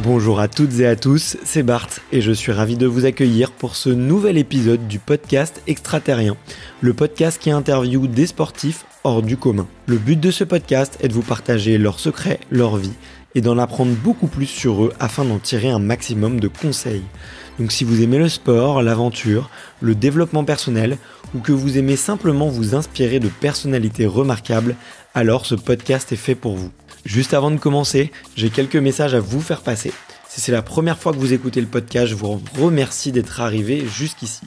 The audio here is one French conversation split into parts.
Bonjour à toutes et à tous, c'est Bart et je suis ravi de vous accueillir pour ce nouvel épisode du podcast Extraterrien, le podcast qui interviewe des sportifs hors du commun. Le but de ce podcast est de vous partager leurs secrets, leur vie et d'en apprendre beaucoup plus sur eux afin d'en tirer un maximum de conseils. Donc si vous aimez le sport, l'aventure, le développement personnel ou que vous aimez simplement vous inspirer de personnalités remarquables, alors ce podcast est fait pour vous. Juste avant de commencer, j'ai quelques messages à vous faire passer. Si c'est la première fois que vous écoutez le podcast, je vous remercie d'être arrivé jusqu'ici.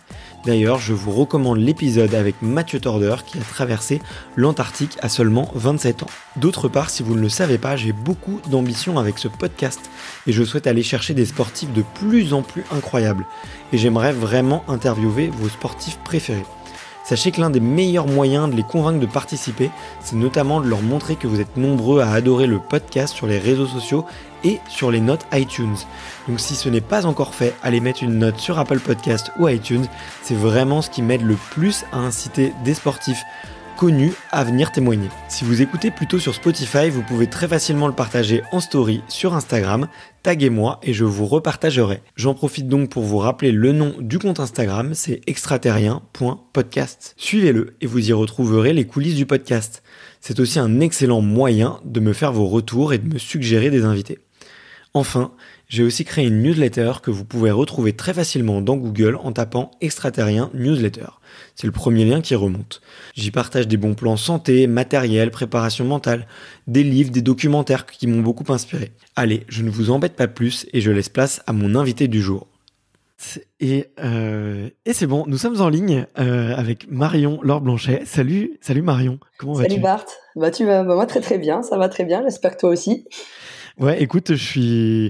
D'ailleurs, je vous recommande l'épisode avec Mathieu Torder qui a traversé l'Antarctique à seulement 27 ans. D'autre part, si vous ne le savez pas, j'ai beaucoup d'ambition avec ce podcast et je souhaite aller chercher des sportifs de plus en plus incroyables. Et j'aimerais vraiment interviewer vos sportifs préférés. Sachez que l'un des meilleurs moyens de les convaincre de participer, c'est notamment de leur montrer que vous êtes nombreux à adorer le podcast sur les réseaux sociaux et sur les notes iTunes. Donc si ce n'est pas encore fait, allez mettre une note sur Apple Podcast ou iTunes, c'est vraiment ce qui m'aide le plus à inciter des sportifs connus à venir témoigner. Si vous écoutez plutôt sur Spotify, vous pouvez très facilement le partager en story sur Instagram, taguez-moi et je vous repartagerai. J'en profite donc pour vous rappeler le nom du compte Instagram, c'est extraterrien.podcast. Suivez-le et vous y retrouverez les coulisses du podcast. C'est aussi un excellent moyen de me faire vos retours et de me suggérer des invités. Enfin, j'ai aussi créé une newsletter que vous pouvez retrouver très facilement dans Google en tapant Extraterrien Newsletter. C'est le premier lien qui remonte. J'y partage des bons plans santé, matériel, préparation mentale, des livres, des documentaires qui m'ont beaucoup inspiré. Allez, je ne vous embête pas plus et je laisse place à mon invité du jour. Et c'est bon, nous sommes en ligne avec Marion Laure-Blanchet. Salut Marion, comment vas-tu ? Salut Bart, tu vas moi très très bien, ça va très bien, j'espère que toi aussi. Ouais, écoute, déjà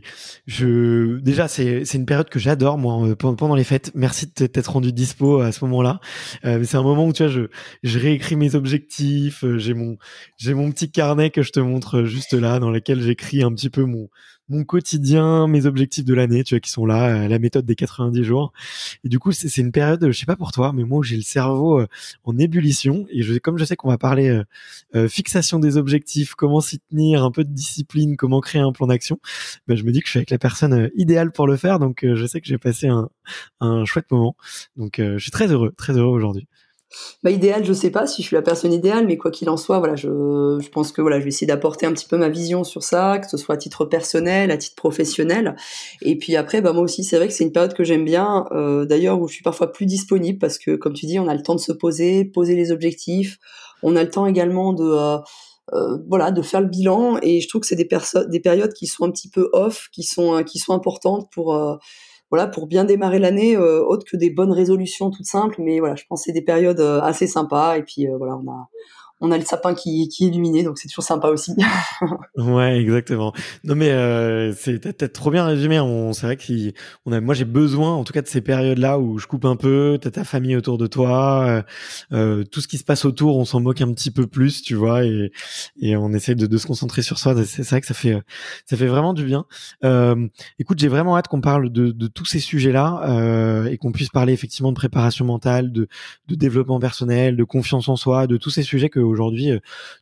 c'est une période que j'adore moi pendant les fêtes. Merci de t'être rendu dispo à ce moment-là. C'est un moment où tu vois, je réécris mes objectifs. J'ai mon petit carnet que je te montre juste là, dans lequel j'écris un petit peu mon quotidien, mes objectifs de l'année, tu vois, qui sont là, la méthode des 90 jours. Et du coup, c'est une période, je sais pas pour toi, mais moi où j'ai le cerveau en ébullition. Et comme je sais qu'on va parler fixation des objectifs, comment s'y tenir, un peu de discipline, comment créer un plan d'action, ben, je me dis que je suis avec la personne idéale pour le faire. Donc, je sais que j'ai passé un chouette moment. Donc, je suis très heureux aujourd'hui. Idéal, je sais pas si je suis la personne idéale, mais quoi qu'il en soit, voilà, je pense que voilà, je vais essayer d'apporter un petit peu ma vision sur ça, que ce soit à titre personnel, à titre professionnel. Et puis après, moi aussi, c'est vrai que c'est une période que j'aime bien, d'ailleurs où je suis parfois plus disponible parce que, comme tu dis, on a le temps de se poser les objectifs, on a le temps également de faire le bilan. Et je trouve que c'est des périodes qui sont un petit peu off, qui sont importantes pour bien démarrer l'année, autre que des bonnes résolutions toutes simples, mais voilà, je pense que c'est des périodes assez sympas. Et puis voilà, on a le sapin qui est illuminé, donc c'est toujours sympa aussi. Ouais, exactement. Non mais t'as trop bien résumé. C'est vrai moi j'ai besoin, en tout cas de ces périodes-là où je coupe un peu. T'as ta famille autour de toi, tout ce qui se passe autour, on s'en moque un petit peu plus, tu vois, et on essaie de se concentrer sur soi. C'est vrai que ça fait vraiment du bien. Écoute, j'ai vraiment hâte qu'on parle de tous ces sujets-là et qu'on puisse parler effectivement de préparation mentale, de développement personnel, de confiance en soi, de tous ces sujets que aujourd'hui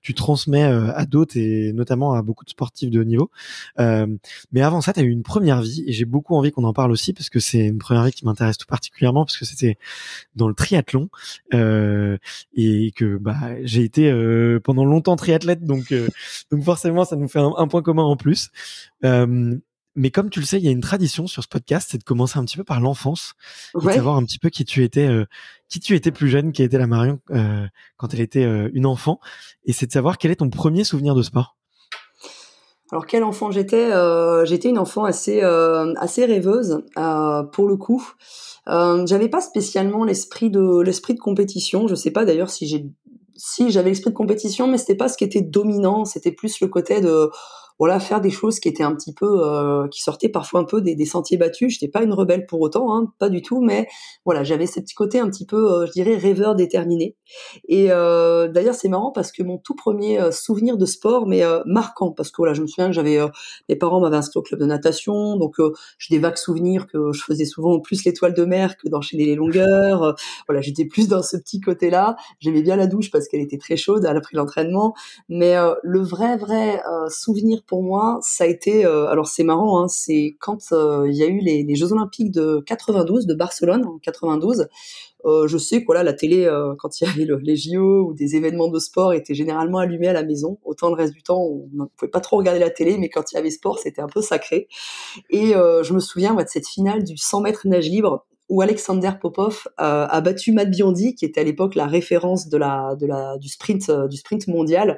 tu transmets à d'autres et notamment à beaucoup de sportifs de haut niveau. Mais avant ça, tu as eu une première vie et j'ai beaucoup envie qu'on en parle aussi parce que c'est une première vie qui m'intéresse tout particulièrement parce que c'était dans le triathlon et que j'ai été pendant longtemps triathlète donc forcément ça nous fait un point commun en plus. Mais comme tu le sais, il y a une tradition sur ce podcast, c'est de commencer un petit peu par l'enfance et de savoir un petit peu qui tu étais plus jeune, qui était la Marion quand elle était une enfant, et c'est de savoir quel est ton premier souvenir de sport. Alors quel enfant j'étais J'étais une enfant assez rêveuse pour le coup. J'avais pas spécialement l'esprit de compétition. Je sais pas d'ailleurs si j'avais l'esprit de compétition, mais c'était pas ce qui était dominant. C'était plus le côté de faire des choses qui étaient un petit peu qui sortaient parfois un peu des sentiers battus. J'étais pas une rebelle pour autant, hein, pas du tout, mais voilà, j'avais ce petit côté un petit peu je dirais rêveur déterminé. Et d'ailleurs c'est marrant parce que mon tout premier souvenir de sport, mais marquant, parce que voilà, je me souviens que mes parents m'avaient inscrit au club de natation, donc j'ai des vagues souvenirs que je faisais souvent plus l'étoile de mer que d'enchaîner les longueurs. Voilà, j'étais plus dans ce petit côté-là. J'aimais bien la douche parce qu'elle était très chaude après l'entraînement, mais le vrai souvenir pour moi, ça a été, alors c'est marrant, hein, c'est quand il y a eu les Jeux Olympiques de 92, de Barcelone en 92. Je sais que voilà, la télé, quand il y avait les JO ou des événements de sport, était généralement allumée à la maison. Autant le reste du temps, on ne pouvait pas trop regarder la télé, mais quand il y avait sport, c'était un peu sacré. Et je me souviens moi, de cette finale du 100 mètres nage libre où Alexander Popov a battu Matt Biondi, qui était à l'époque la référence du sprint mondial.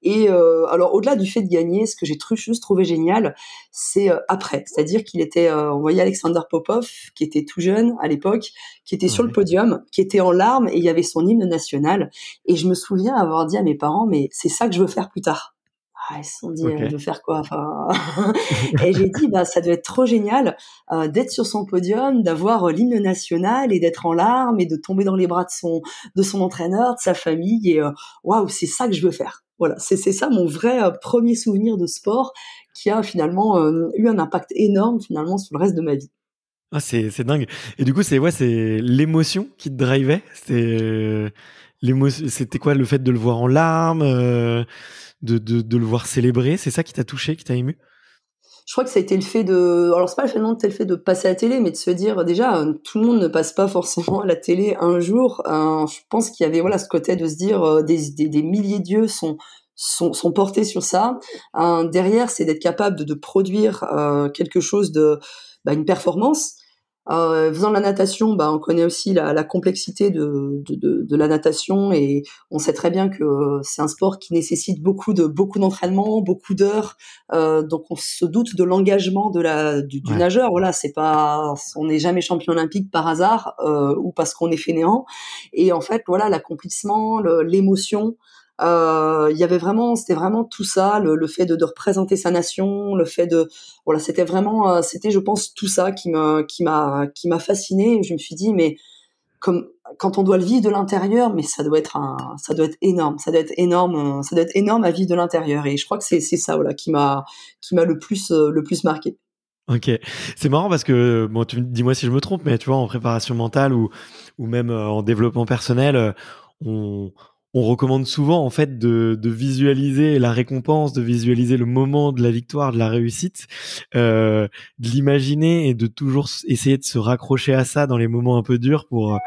Et alors au-delà du fait de gagner, ce que j'ai juste trouvé génial, c'est après, c'est-à-dire qu'il était, on voyait Alexander Popov, qui était tout jeune à l'époque, qui était sur le Ouais. podium, qui était en larmes, et il y avait son hymne national. Et je me souviens avoir dit à mes parents, mais c'est ça que je veux faire plus tard. Ah, ils se sont dit, Ok. de faire quoi, enfin. Et j'ai dit, bah, ça doit être trop génial d'être sur son podium, d'avoir l'hymne national et d'être en larmes et de tomber dans les bras de son entraîneur, de sa famille. Et waouh, c'est ça que je veux faire. Voilà, c'est ça mon vrai premier souvenir de sport qui a finalement eu un impact énorme finalement sur le reste de ma vie. Ah, c'est dingue. Et du coup, c'est l'émotion qui te drivait. C'était quoi, le fait de le voir en larmes, de le voir célébrer. C'est ça qui t'a touché, qui t'a ému? Je crois que ça a été le fait de, alors c'est pas finalement le fait de passer à la télé, mais de se dire déjà tout le monde ne passe pas forcément à la télé un jour. Je pense qu'il y avait voilà ce côté de se dire des milliers d'yeux sont portés sur ça. Derrière, c'est d'être capable de produire quelque chose une performance. Faisant de la natation, on connaît aussi la complexité de la natation, et on sait très bien que c'est un sport qui nécessite beaucoup d'entraînement, beaucoup d'heures. Donc on se doute de l'engagement du Ouais. nageur. Voilà, c'est pas, on n'est jamais champion olympique par hasard ou parce qu'on est fainéant. Et en fait, voilà, l'accomplissement, l'émotion. Il y avait vraiment, c'était vraiment tout ça, le fait de représenter sa nation, le fait de, voilà, c'était vraiment, c'était, je pense, tout ça qui m'a fasciné. Et je me suis dit, mais comme quand on doit le vivre de l'intérieur, mais ça doit être énorme, ça doit être énorme à vivre de l'intérieur. Et je crois que c'est ça, voilà, qui m'a le plus marqué. Ok. C'est marrant parce que, bon, dis-moi si je me trompe, mais tu vois, en préparation mentale ou même en développement personnel, on, on recommande souvent, en fait, de visualiser la récompense, de visualiser le moment de la victoire, de la réussite, de l'imaginer et de toujours essayer de se raccrocher à ça dans les moments un peu durs pour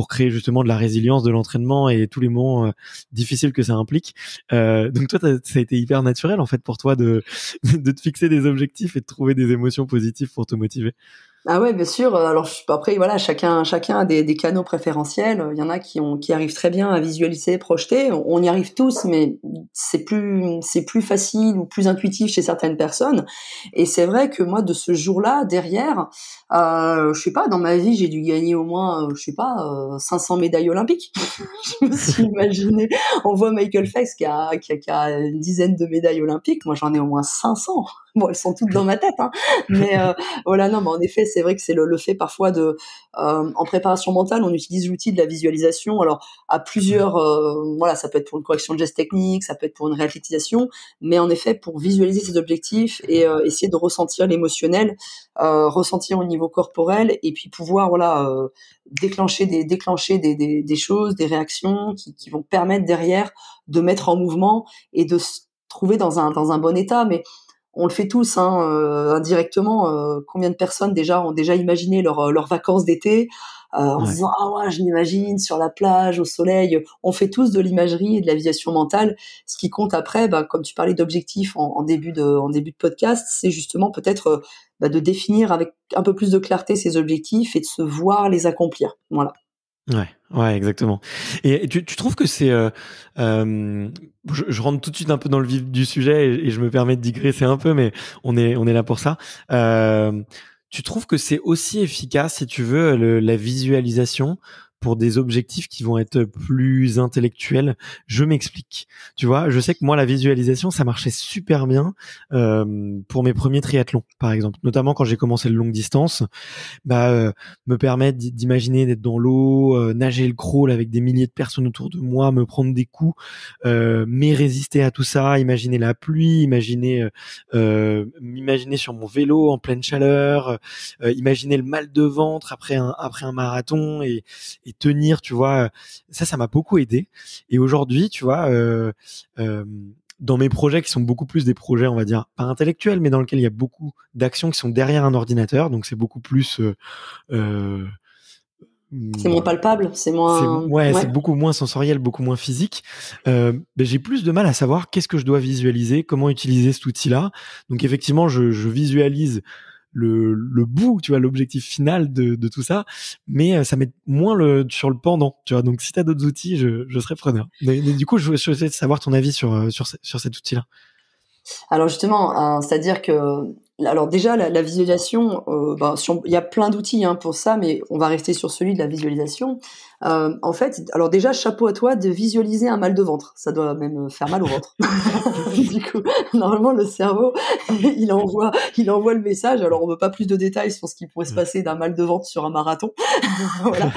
créer justement de la résilience, de l'entraînement et tous les moments difficiles que ça implique. Donc toi, ça a été hyper naturel, en fait, pour toi de te fixer des objectifs et de trouver des émotions positives pour te motiver. Ah ouais, bien sûr. Alors après, voilà, chacun a des canaux préférentiels. Il y en a qui arrivent très bien à visualiser, projeter. On y arrive tous, mais c'est plus facile ou plus intuitif chez certaines personnes. Et c'est vrai que moi, de ce jour-là, derrière, je sais pas, dans ma vie, j'ai dû gagner au moins, je sais pas, 500 médailles olympiques. Je me suis imaginé. On voit Michael Phelps qui a une dizaine de médailles olympiques. Moi, j'en ai au moins 500. Bon, elles sont toutes dans ma tête, hein. Mais voilà, non, mais en effet, c'est vrai que c'est le fait parfois en préparation mentale, on utilise l'outil de la visualisation. Alors, à plusieurs, voilà, ça peut être pour une correction de gestes techniques, ça peut être pour une réathlétisation, mais en effet, pour visualiser ses objectifs et essayer de ressentir l'émotionnel, ressentir au niveau corporel, et puis pouvoir, voilà, déclencher des choses, des réactions qui vont permettre derrière de mettre en mouvement et de se trouver dans un bon état. Mais on le fait tous, hein, indirectement. Combien de personnes déjà ont déjà imaginé leurs vacances d'été en se Ouais. disant ah ouais, je m'imagine sur la plage au soleil. On fait tous de l'imagerie et de la visualisation mentale. Ce qui compte après, comme tu parlais d'objectifs en début de podcast, c'est justement peut-être de définir avec un peu plus de clarté ces objectifs et de se voir les accomplir. Voilà. Ouais, ouais, exactement. Et tu trouves que c'est, je rentre tout de suite un peu dans le vif du sujet et je me permets de digresser un peu, mais on est là pour ça. Tu trouves que c'est aussi efficace, si tu veux, la visualisation pour des objectifs qui vont être plus intellectuels? Je m'explique. Tu vois, je sais que moi, la visualisation, ça marchait super bien pour mes premiers triathlons, par exemple, notamment quand j'ai commencé le longue distance. Me permettre d'imaginer d'être dans l'eau, nager le crawl avec des milliers de personnes autour de moi, me prendre des coups, mais résister à tout ça, imaginer la pluie, m'imaginer sur mon vélo en pleine chaleur, imaginer le mal de ventre après un marathon et tenir, tu vois. Ça m'a beaucoup aidé. Et aujourd'hui, tu vois, dans mes projets qui sont beaucoup plus des projets, on va dire, pas intellectuels, mais dans lesquels il y a beaucoup d'actions qui sont derrière un ordinateur. Donc, c'est beaucoup plus... C'est moins palpable, c'est moins... c'est beaucoup moins sensoriel, beaucoup moins physique. J'ai plus de mal à savoir qu'est-ce que je dois visualiser, comment utiliser cet outil-là. Donc, effectivement, je visualise le bout, tu vois, l'objectif final de tout ça, mais ça met moins sur le pendant, tu vois. Donc, si tu as d'autres outils, je serais preneur. Mais du coup, je veux savoir ton avis sur cet outil-là. Alors justement, c'est-à-dire que, alors déjà la visualisation, il y a plein d'outils pour ça, mais on va rester sur celui de la visualisation. En fait, alors déjà chapeau à toi de visualiser un mal de ventre, ça doit même faire mal au ventre. Du coup, normalement le cerveau, il envoie le message. Alors on veut pas plus de détails sur ce qui pourrait se passer d'un mal de ventre sur un marathon, voilà.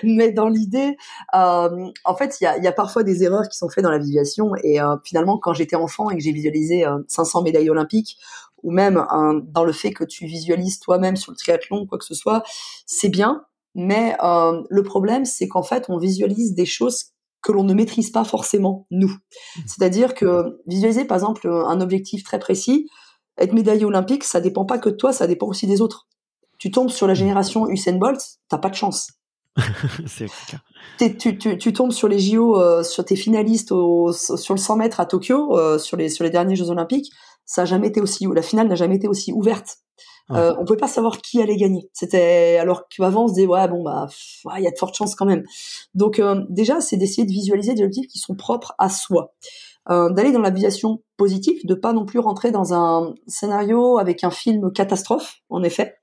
Mais dans l'idée, en fait, il y a parfois des erreurs qui sont faites dans la visualisation et finalement quand j'étais enfant et que j'ai visualisé 500 médailles olympiques ou même dans le fait que tu visualises toi-même sur le triathlon quoi que ce soit, c'est bien, mais le problème c'est qu'en fait on visualise des choses que l'on ne maîtrise pas forcément nous. C'est-à-dire que visualiser par exemple un objectif très précis, être médaillé olympique, ça dépend pas que de toi, ça dépend aussi des autres. Tu tombes sur la génération Usain Bolt, t'as pas de chance. C'est clair. Tu tombes sur les JO, sur tes finalistes sur le 100 mètres à Tokyo, sur les derniers Jeux Olympiques, la finale n'a jamais été aussi ouverte. Ouais. On pouvait pas savoir qui allait gagner. C'était alors qu'avant on se disait il y a de fortes chances quand même. Donc déjà c'est d'essayer de visualiser des objectifs qui sont propres à soi. D'aller dans la visualisation positive, de pas non plus rentrer dans un scénario avec un film catastrophe, en effet.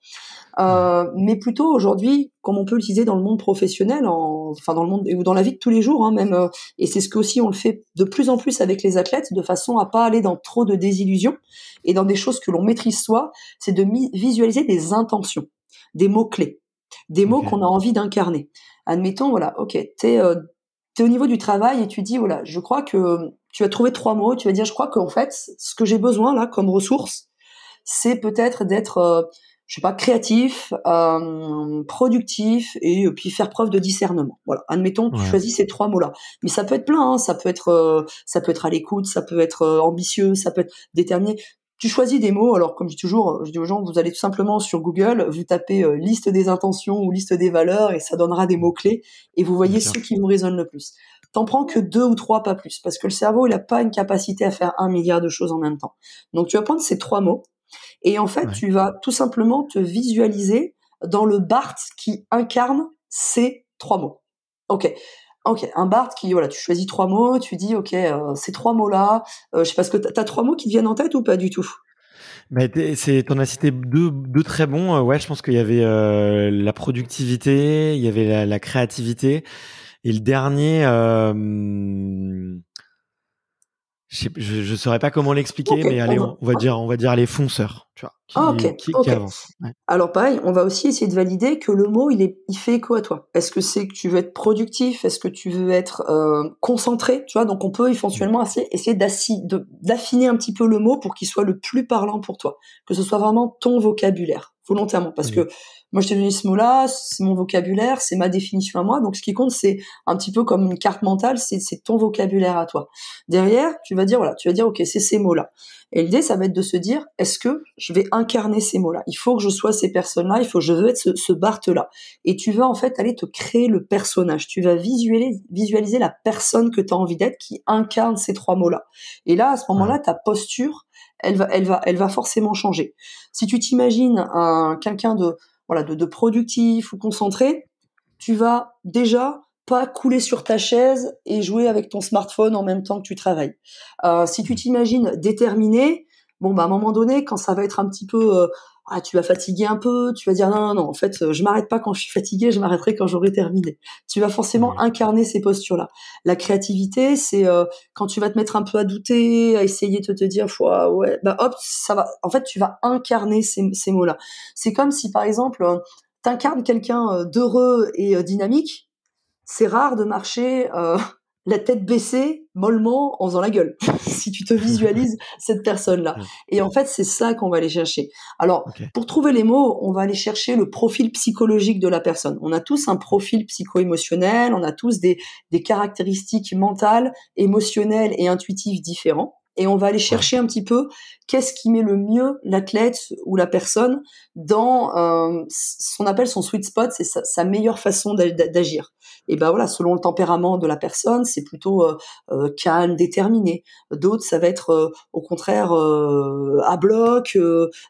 Mais plutôt aujourd'hui, comme on peut l'utiliser dans le monde professionnel, dans le monde ou dans la vie de tous les jours, même. Et c'est ce que aussi on le fait de plus en plus avec les athlètes, de façon à pas aller dans trop de désillusions et dans des choses que l'on maîtrise soi. C'est de visualiser des intentions, des mots clés, des mots qu'on a envie d'incarner. Admettons, voilà, ok, t'es au niveau du travail et tu dis voilà, je crois que tu vas trouver 3 mots. Tu vas dire je crois qu'en fait, ce que j'ai besoin là comme ressource, c'est peut-être d'être je sais pas, créatif, productif et puis faire preuve de discernement. Voilà. Admettons, tu choisis ces 3 mots-là. Mais ça peut être plein, ça peut être à l'écoute, ça peut être ambitieux, ça peut être déterminé. Tu choisis des mots. Alors, comme je dis toujours, je dis aux gens, vous allez tout simplement sur Google, vous tapez liste des intentions ou liste des valeurs et ça donnera des mots-clés et vous voyez ceux qui vous résonnent le plus. T'en prends que 2 ou 3, pas plus, parce que le cerveau, il a pas une capacité à faire 1 milliard de choses en même temps. Donc, tu vas prendre ces 3 mots. Et en fait, tu vas tout simplement te visualiser dans le Bart qui incarne ces 3 mots. Ok, un Bart qui, voilà, tu choisis 3 mots, tu dis, ces 3 mots-là, je sais pas, est-ce que t'as 3 mots qui te viennent en tête ou pas du tout? T'en as cité deux très bons. Ouais, je pense qu'il y avait la productivité, il y avait la créativité, et le dernier, je saurais pas comment l'expliquer, mais allez, on va dire les fonceurs, tu vois, qui avancent. Ouais. Alors pareil, on va aussi essayer de valider que le mot il fait écho à toi. Est-ce que c'est que tu veux être productif? Est-ce que tu veux être concentré? Tu vois, donc on peut éventuellement essayer d'affiner un petit peu le mot pour qu'il soit le plus parlant pour toi, que ce soit vraiment ton vocabulaire volontairement, parce que moi je t'ai donné ce mot-là, c'est mon vocabulaire, c'est ma définition à moi. Donc ce qui compte c'est un petit peu comme une carte mentale, c'est ton vocabulaire à toi. Derrière, tu vas dire ok, c'est ces mots-là. Et l'idée, ça va être de se dire, est-ce que je vais incarner ces mots-là? Il faut que je sois ces personnes-là, je veux être ce Bart-là. Et tu vas en fait aller te créer le personnage. Tu vas visualiser la personne que tu as envie d'être qui incarne ces 3 mots-là. Et là, à ce moment-là, ta posture, elle va forcément changer. Si tu t'imagines quelqu'un de productif ou concentré, tu vas déjà pas couler sur ta chaise et jouer avec ton smartphone en même temps que tu travailles. Si tu t'imagines déterminé, à un moment donné, quand ça va être un petit peu, tu vas fatiguer un peu, tu vas dire non, en fait, je m'arrête pas quand je suis fatigué, je m'arrêterai quand j'aurai terminé. Tu vas forcément incarner ces postures-là. La créativité, c'est quand tu vas te mettre un peu à douter, à essayer de te dire, ça va. En fait, tu vas incarner ces mots-là. C'est comme si, par exemple, t'incarnes quelqu'un d'heureux et dynamique. C'est rare de marcher la tête baissée, mollement, en faisant la gueule, si tu te visualises cette personne-là. Ouais. Et en fait, c'est ça qu'on va aller chercher. Alors, Ok. pour trouver les mots, on va aller chercher le profil psychologique de la personne. On a tous un profil psycho-émotionnel, on a tous des caractéristiques mentales, émotionnelles et intuitives différents. Et on va aller Ouais. chercher un petit peu qu'est-ce qui met le mieux l'athlète ou la personne dans ce qu'on appelle son sweet spot, c'est sa meilleure façon d'agir. Et ben voilà, selon le tempérament de la personne, c'est plutôt calme, déterminé. D'autres, ça va être au contraire à bloc.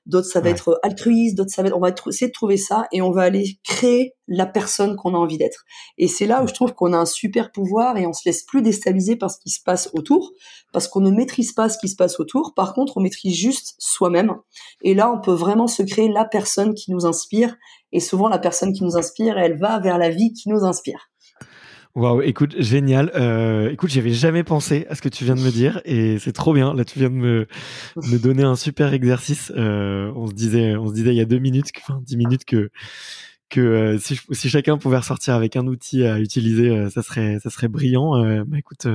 D'autres, ça va Ouais. être altruiste. D'autres, ça va être. On va essayer de trouver ça et on va aller créer la personne qu'on a envie d'être. Et c'est là où Ouais. je trouve qu'on a un super pouvoir et on se laisse plus déstabiliser par ce qui se passe autour, parce qu'on ne maîtrise pas ce qui se passe autour. Par contre, on maîtrise juste soi-même. Et là, on peut vraiment se créer la personne qui nous inspire. Et souvent, la personne qui nous inspire, elle va vers la vie qui nous inspire. Waouh, écoute, génial. Écoute, j'y avais jamais pensé à ce que tu viens de me dire et c'est trop bien. Là, tu viens de me donner un super exercice. On se disait il y a 10 minutes que si chacun pouvait ressortir avec un outil à utiliser, ça serait brillant. Bah écoute,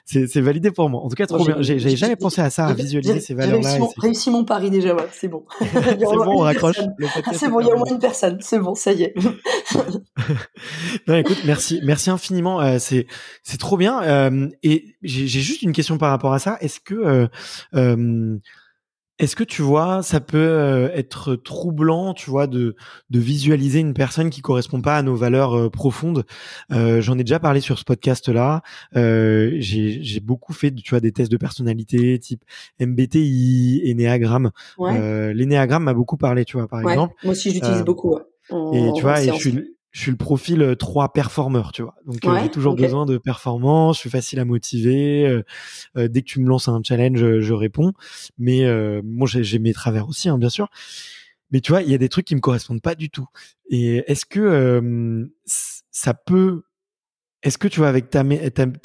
c'est validé pour moi. En tout cas, Moi, trop bien. J'avais jamais pensé à ça, à visualiser ces j'ai valeurs-là. réussi mon pari déjà, ouais, c'est bon. Il y a C'est au moins bon, on une raccroche. personne. Le podcast C'est est bon, il y a au moins terminé. une personne. C'est bon, ça y est. Non, écoute, merci infiniment. C'est trop bien. Et j'ai juste une question par rapport à ça. Euh, Est-ce que tu vois, ça peut être troublant, tu vois, de visualiser une personne qui correspond pas à nos valeurs profondes. J'en ai déjà parlé sur ce podcast-là. J'ai beaucoup fait, tu vois, des tests de personnalité type MBTI, Ennéagramme. Ouais, L'Ennéagramme m'a beaucoup parlé, tu vois, par ouais. exemple. Moi aussi, j'utilise Euh, beaucoup, ouais, et tu en vois, et séance. je suis le profil 3 performeur, tu vois. Donc j'ai Ouais, toujours ok. besoin de performance, je suis facile à motiver. Dès que tu me lances un challenge, je réponds. Mais moi, j'ai mes travers aussi, hein, bien sûr. Mais tu vois, il y a des trucs qui me correspondent pas du tout. Et est-ce que ça peut est-ce que tu vois, avec ta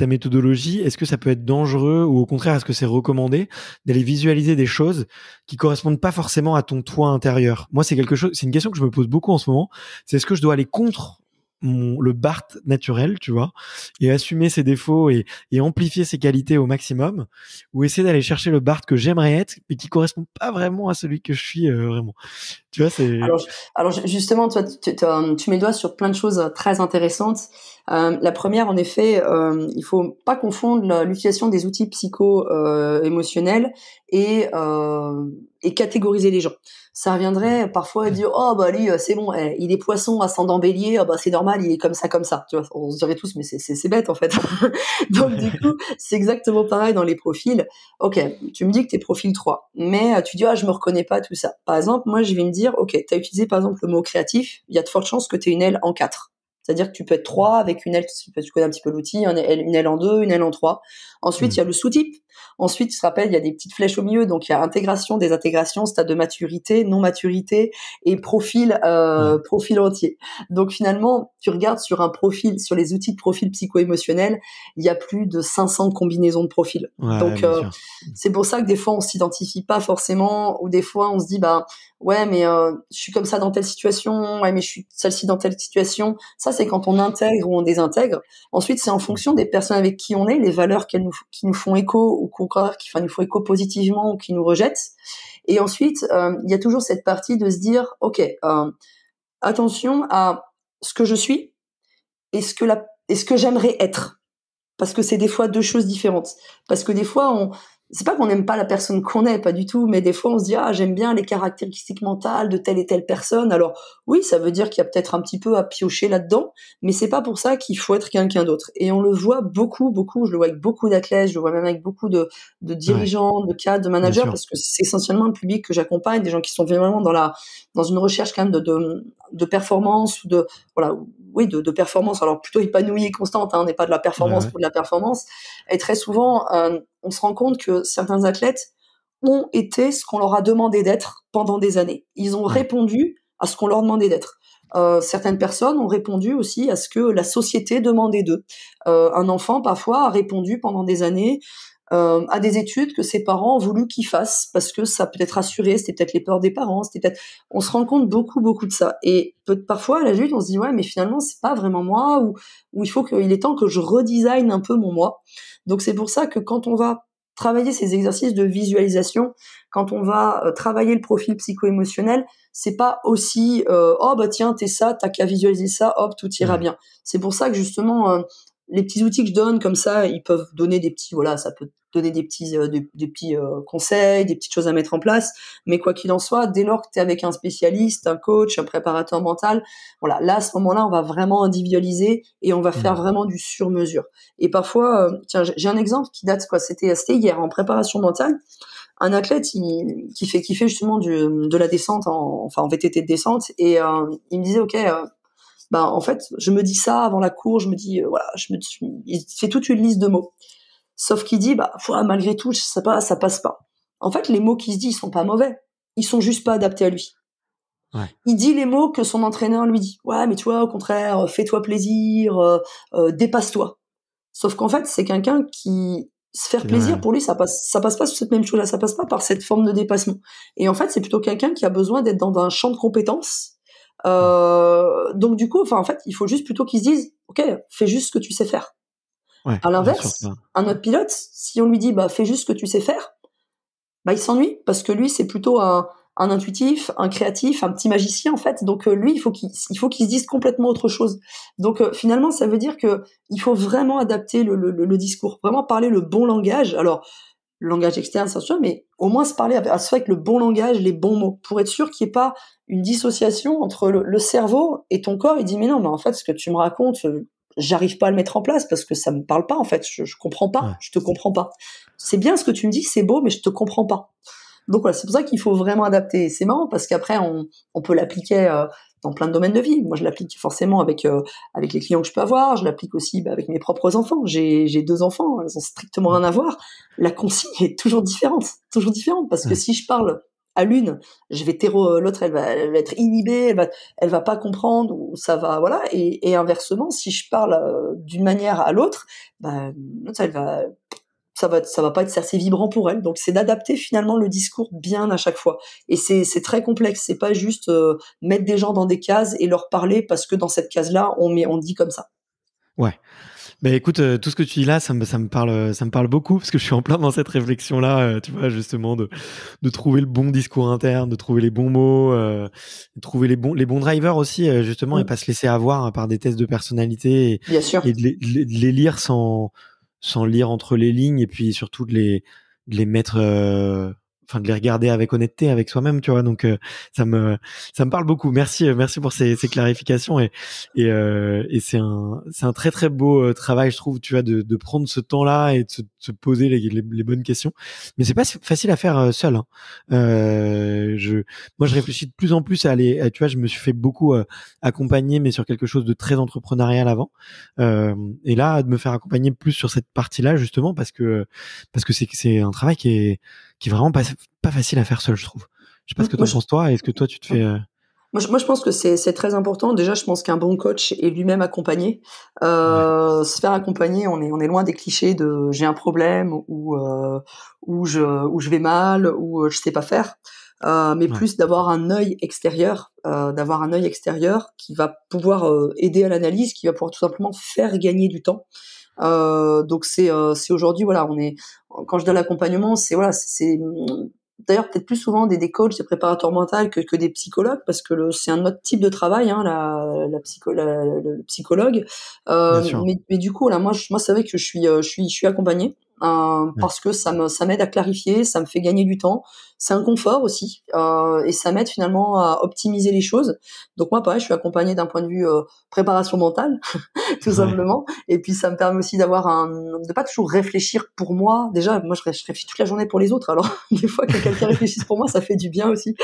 méthodologie, est-ce que ça peut être dangereux ou au contraire, est-ce que c'est recommandé d'aller visualiser des choses qui correspondent pas forcément à ton toi intérieur? Moi, c'est une question que je me pose beaucoup en ce moment. C'est est-ce que je dois aller contre le Bart naturel, tu vois, et assumer ses défauts et amplifier ses qualités au maximum, ou essayer d'aller chercher le Bart que j'aimerais être, mais qui correspond pas vraiment à celui que je suis vraiment. Tu vois, c'est Alors, justement, toi, tu mets le doigt sur plein de choses très intéressantes. La première, en effet, il faut pas confondre l'utilisation des outils psycho-émotionnels et catégoriser les gens. Ça reviendrait parfois à dire oh bah lui c'est bon, il est poisson ascendant bélier, ah bah c'est normal, il est comme ça. Tu vois, on se dirait tous mais c'est bête en fait. Donc du coup, c'est exactement pareil dans les profils. Ok, tu me dis que t'es profil 3, mais tu dis ah je me reconnais pas tout ça. Par exemple, moi je vais me dire ok, t'as utilisé par exemple le mot créatif, il y a de fortes chances que t'aies une aile en 4. C'est-à-dire que tu peux être 3 avec une aile, tu connais un petit peu l'outil, une aile en 2, une aile en 3. Ensuite, il y a le sous-type. Ensuite, tu te rappelles, il y a des petites flèches au milieu, donc il y a intégration, désintegration, stade de maturité, non-maturité et ouais, profil entier. Donc finalement, tu regardes sur un profil, sur les outils de profil psycho-émotionnel, il y a plus de 500 combinaisons de profils. ouais, Donc bien sûr. c'est pour ça que des fois on s'identifie pas forcément, ou des fois on se dit bah ouais mais je suis comme ça dans telle situation, ouais mais je suis celle-ci dans telle situation. Ça c'est quand on intègre ou on désintègre. Ensuite c'est en fonction des personnes avec qui on est, les valeurs qui nous font écho ou qui nous font écho positivement ou qui nous rejettent. Et ensuite il y a toujours cette partie de se dire ok attention à ce que je suis et ce que j'aimerais être, parce que c'est des fois deux choses différentes. Parce que des fois, c'est pas qu'on n'aime pas la personne qu'on est, pas du tout, mais des fois on se dit ah j'aime bien les caractéristiques mentales de telle et telle personne. Alors oui, ça veut dire qu'il y a peut-être un petit peu à piocher là-dedans, mais c'est pas pour ça qu'il faut être quelqu'un d'autre. Et on le voit beaucoup, je le vois avec beaucoup d'athlètes, je le vois même avec beaucoup de Ouais, dirigeants, de cadres, de bien managers, sûr. parce que c'est essentiellement le public que j'accompagne, des gens qui sont vraiment dans une recherche quand même de performance ou de voilà oui de performance, alors plutôt épanouie et constante, hein, on n'est pas de la Ouais, performance ouais. pour de la performance. Et très souvent on se rend compte que certains athlètes ont été ce qu'on leur a demandé d'être pendant des années. Ils ont Ouais. répondu à ce qu'on leur demandait d'être. Certaines personnes ont répondu aussi à ce que la société demandait d'eux. Un enfant parfois a répondu pendant des années à des études que ses parents ont voulu qu'il fasse parce que ça peut être rassuré, c'était peut-être les peurs des parents, c'était peut-être, on se rend compte beaucoup de ça. Et parfois à la l'âge on se dit ouais, mais finalement c'est pas vraiment moi, ou il est temps que je redesign un peu mon moi. Donc c'est pour ça que quand on va travailler ces exercices de visualisation, quand on va travailler le profil psycho-émotionnel, c'est pas aussi oh bah tiens t'es ça, t'as qu'à visualiser ça, hop tout ira bien. C'est pour ça que justement les petits outils que je donne comme ça, ils peuvent donner des petits, voilà, ça peut donner des petits conseils, des petites choses à mettre en place. Mais quoi qu'il en soit, dès lors que tu es avec un spécialiste, un coach, un préparateur mental, voilà, là à ce moment-là, on va vraiment individualiser et on va faire vraiment du sur-mesure. Et parfois, tiens, j'ai un exemple qui date quoi, c'était hier en préparation mentale. Un athlète qui fait justement de la descente en VTT de descente, et il me disait ok, en fait je me dis ça avant la course, je me dis voilà, il fait toute une liste de mots, sauf qu'il dit malgré tout ça passe pas. En fait les mots qu'il se dit ils sont pas mauvais, ils sont juste pas adaptés à lui. Il dit les mots que son entraîneur lui dit, ouais mais tu vois au contraire fais-toi plaisir, dépasse-toi. Sauf qu'en fait c'est quelqu'un qui se faire plaisir pour lui ça passe pas sur cette même chose là, ça passe pas par cette forme de dépassement. Et en fait c'est plutôt quelqu'un qui a besoin d'être dans un champ de compétences. Donc du coup, en fait, il faut juste plutôt qu'ils se disent, ok, fais juste ce que tu sais faire. À l'inverse, un autre pilote, si on lui dit, fais juste ce que tu sais faire, il s'ennuie parce que lui, c'est plutôt un intuitif, un créatif, un petit magicien en fait. Donc lui, il faut qu'il se dise complètement autre chose. Donc finalement, ça veut dire que il faut vraiment adapter le discours, vraiment parler le bon langage. Alors le langage externe, c'est sûr, mais au moins se parler avec le bon langage, les bons mots, pour être sûr qu'il n'y ait pas une dissociation entre le cerveau et ton corps. Il dit mais non, mais en fait ce que tu me racontes, j'arrive pas à le mettre en place parce que ça me parle pas en fait, je comprends pas, je te comprends pas. C'est bien ce que tu me dis, c'est beau, mais je te comprends pas. Donc voilà, c'est pour ça qu'il faut vraiment adapter. Et c'est marrant parce qu'après on peut l'appliquer dans plein de domaines de vie. Moi je l'applique forcément avec les clients que je peux avoir, je l'applique aussi avec mes propres enfants. J'ai 2 enfants, elles ont strictement rien à voir. La consigne est toujours différente parce que si je parle à l'une, je vais l'autre elle va être inhibée, elle va pas comprendre, ou ça va voilà, et inversement si je parle d'une manière à l'autre, l'autre ça va pas être assez vibrant pour elle. Donc c'est d'adapter finalement le discours bien à chaque fois. Et c'est très complexe. C'est pas juste mettre des gens dans des cases et leur parler parce que dans cette case-là on dit comme ça. Ouais. Écoute, tout ce que tu dis là, ça me parle beaucoup parce que je suis en plein dans cette réflexion-là, tu vois, justement, de trouver le bon discours interne, de trouver les bons mots, de trouver les bons drivers aussi, justement, et pas se laisser avoir par des tests de personnalité Bien sûr. et de les lire sans lire entre les lignes, et puis surtout de les mettre, de les regarder avec honnêteté avec soi-même, tu vois. Donc ça me parle beaucoup. Merci pour ces clarifications, et c'est un très très beau travail, je trouve, tu vois, de prendre ce temps-là et de se poser les bonnes questions. Mais c'est pas facile à faire seul, hein. Moi je réfléchis de plus en plus à aller, tu vois, je me suis fait beaucoup accompagner, mais sur quelque chose de très entrepreneurial avant, et là de me faire accompagner plus sur cette partie-là, justement parce que c'est un travail qui est vraiment pas facile à faire seul, je trouve. Je sais pas ce que t'en penses toi. Est-ce que toi tu te fais Moi, je pense que c'est très important. Déjà, je pense qu'un bon coach est lui-même accompagné. Se faire accompagner, on est loin des clichés de j'ai un problème, ou je vais mal, ou je sais pas faire. Mais plus d'avoir un œil extérieur, qui va pouvoir aider à l'analyse, qui va pouvoir tout simplement faire gagner du temps. Donc c'est aujourd'hui, voilà, quand je donne l'accompagnement, c'est d'ailleurs peut-être plus souvent des coachs, des préparateurs mentaux que des psychologues, parce que c'est un autre type de travail, hein, le psychologue. Mais du coup là, moi c'est vrai que je suis accompagnée. Parce que ça m'aide à clarifier, ça me fait gagner du temps, c'est un confort aussi, et ça m'aide finalement à optimiser les choses. Donc moi pareil, je suis accompagnée d'un point de vue préparation mentale tout simplement, et puis ça me permet aussi de pas toujours réfléchir pour moi. Déjà moi je réfléchis toute la journée pour les autres, alors des fois que quelqu'un réfléchisse pour moi ça fait du bien aussi.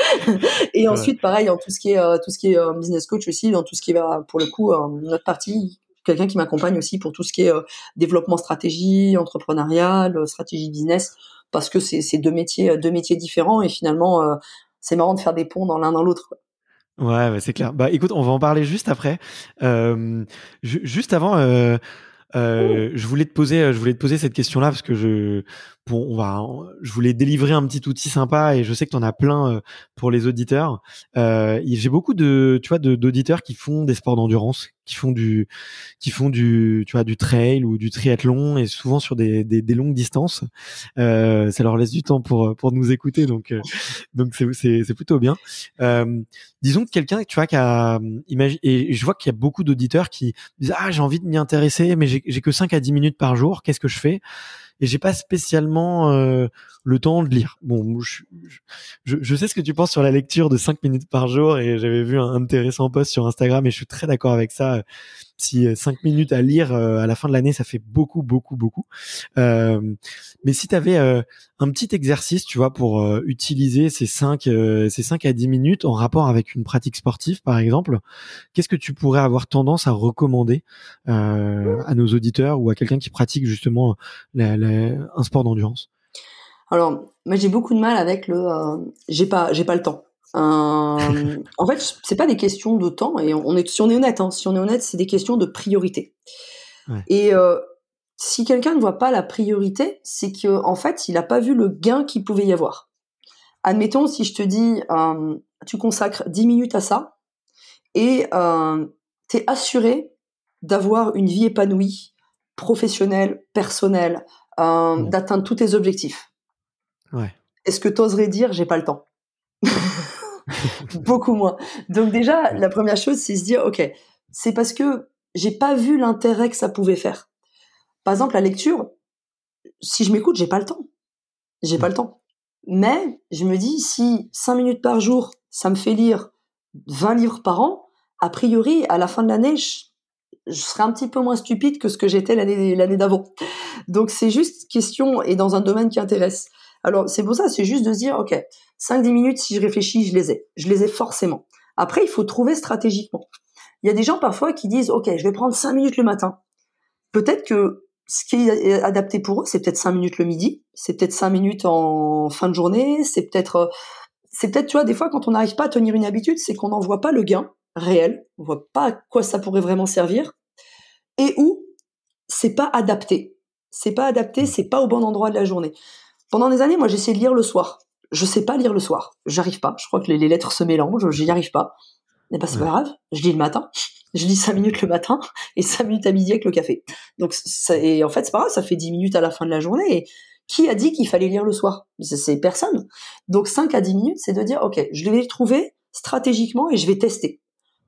Et ensuite pareil, en tout ce qui est business coach aussi, dans tout ce qui est pour le coup notre partie, quelqu'un qui m'accompagne aussi pour tout ce qui est développement stratégie entrepreneuriale, stratégie business, parce que c'est deux métiers différents, et finalement c'est marrant de faire des ponts dans l'un dans l'autre, quoi. Ouais, c'est clair. Écoute, on va en parler juste après. Juste avant, Je voulais te poser cette question-là parce que je voulais délivrer un petit outil sympa et je sais que tu en as plein pour les auditeurs. J'ai beaucoup d'auditeurs qui font des sports d'endurance, qui font du, tu vois, du trail ou du triathlon et souvent sur des longues distances. Ça leur laisse du temps pour nous écouter, donc c'est plutôt bien. Disons que quelqu'un, tu vois, et je vois qu'il y a beaucoup d'auditeurs qui disent j'ai envie de m'y intéresser, mais j'ai que 5 à 10 minutes par jour. Qu'est-ce que je fais? Et j'ai pas spécialement le temps de lire. Bon, je sais ce que tu penses sur la lecture de 5 minutes par jour et j'avais vu un intéressant post sur Instagram et je suis très d'accord avec ça. Si 5 minutes à lire à la fin de l'année, ça fait beaucoup, beaucoup, beaucoup. Mais si tu avais un petit exercice, tu vois, pour utiliser ces 5 à 10 minutes en rapport avec une pratique sportive, par exemple, qu'est-ce que tu pourrais avoir tendance à recommander à nos auditeurs ou à quelqu'un qui pratique justement un sport d'endurance? Alors, moi, j'ai beaucoup de mal avec j'ai pas le temps. En fait, c'est pas des questions de temps, et si on est honnête, c'est des questions de priorité. Ouais. Et si quelqu'un ne voit pas la priorité, c'est que en fait, il a pas vu le gain qu'il pouvait y avoir. Admettons, si je te dis, tu consacres 10 minutes à ça, et t'es assuré d'avoir une vie épanouie, professionnelle, personnelle, d'atteindre tous tes objectifs. Ouais. Est-ce que t'oserais dire j'ai pas le temps? Beaucoup moins. Donc déjà, la première chose, c'est se dire, ok, c'est parce que j'ai pas vu l'intérêt que ça pouvait faire. Par exemple, la lecture, si je m'écoute, j'ai pas le temps. J'ai pas le temps. Mais je me dis, si 5 minutes par jour, ça me fait lire 20 livres par an, a priori, à la fin de l'année, je serai un petit peu moins stupide que ce que j'étais l'année d'avant. Donc c'est juste question, et dans un domaine qui intéresse. Alors c'est pour ça, c'est juste de se dire, ok, 5-10 minutes, si je réfléchis, je les ai. Je les ai forcément. Après, il faut trouver stratégiquement. Il y a des gens parfois qui disent, ok, je vais prendre 5 minutes le matin. Peut-être que ce qui est adapté pour eux, c'est peut-être 5 minutes le midi, c'est peut-être 5 minutes en fin de journée, c'est peut-être, tu vois, des fois, quand on n'arrive pas à tenir une habitude, c'est qu'on n'en voit pas le gain réel, on voit pas à quoi ça pourrait vraiment servir, et où c'est pas adapté. C'est pas au bon endroit de la journée. Pendant des années, moi, j'essayais de lire le soir. Je sais pas lire le soir. J'arrive pas. Je crois que les lettres se mélangent. J'y arrive pas. Mais c'est pas grave. Je lis le matin. Je lis 5 minutes le matin et 5 minutes à midi avec le café. Donc, et en fait, c'est pas grave. Ça fait 10 minutes à la fin de la journée. Et qui a dit qu'il fallait lire le soir? C'est personne. Donc, 5 à 10 minutes, c'est de dire, OK, je vais le trouver stratégiquement et je vais tester.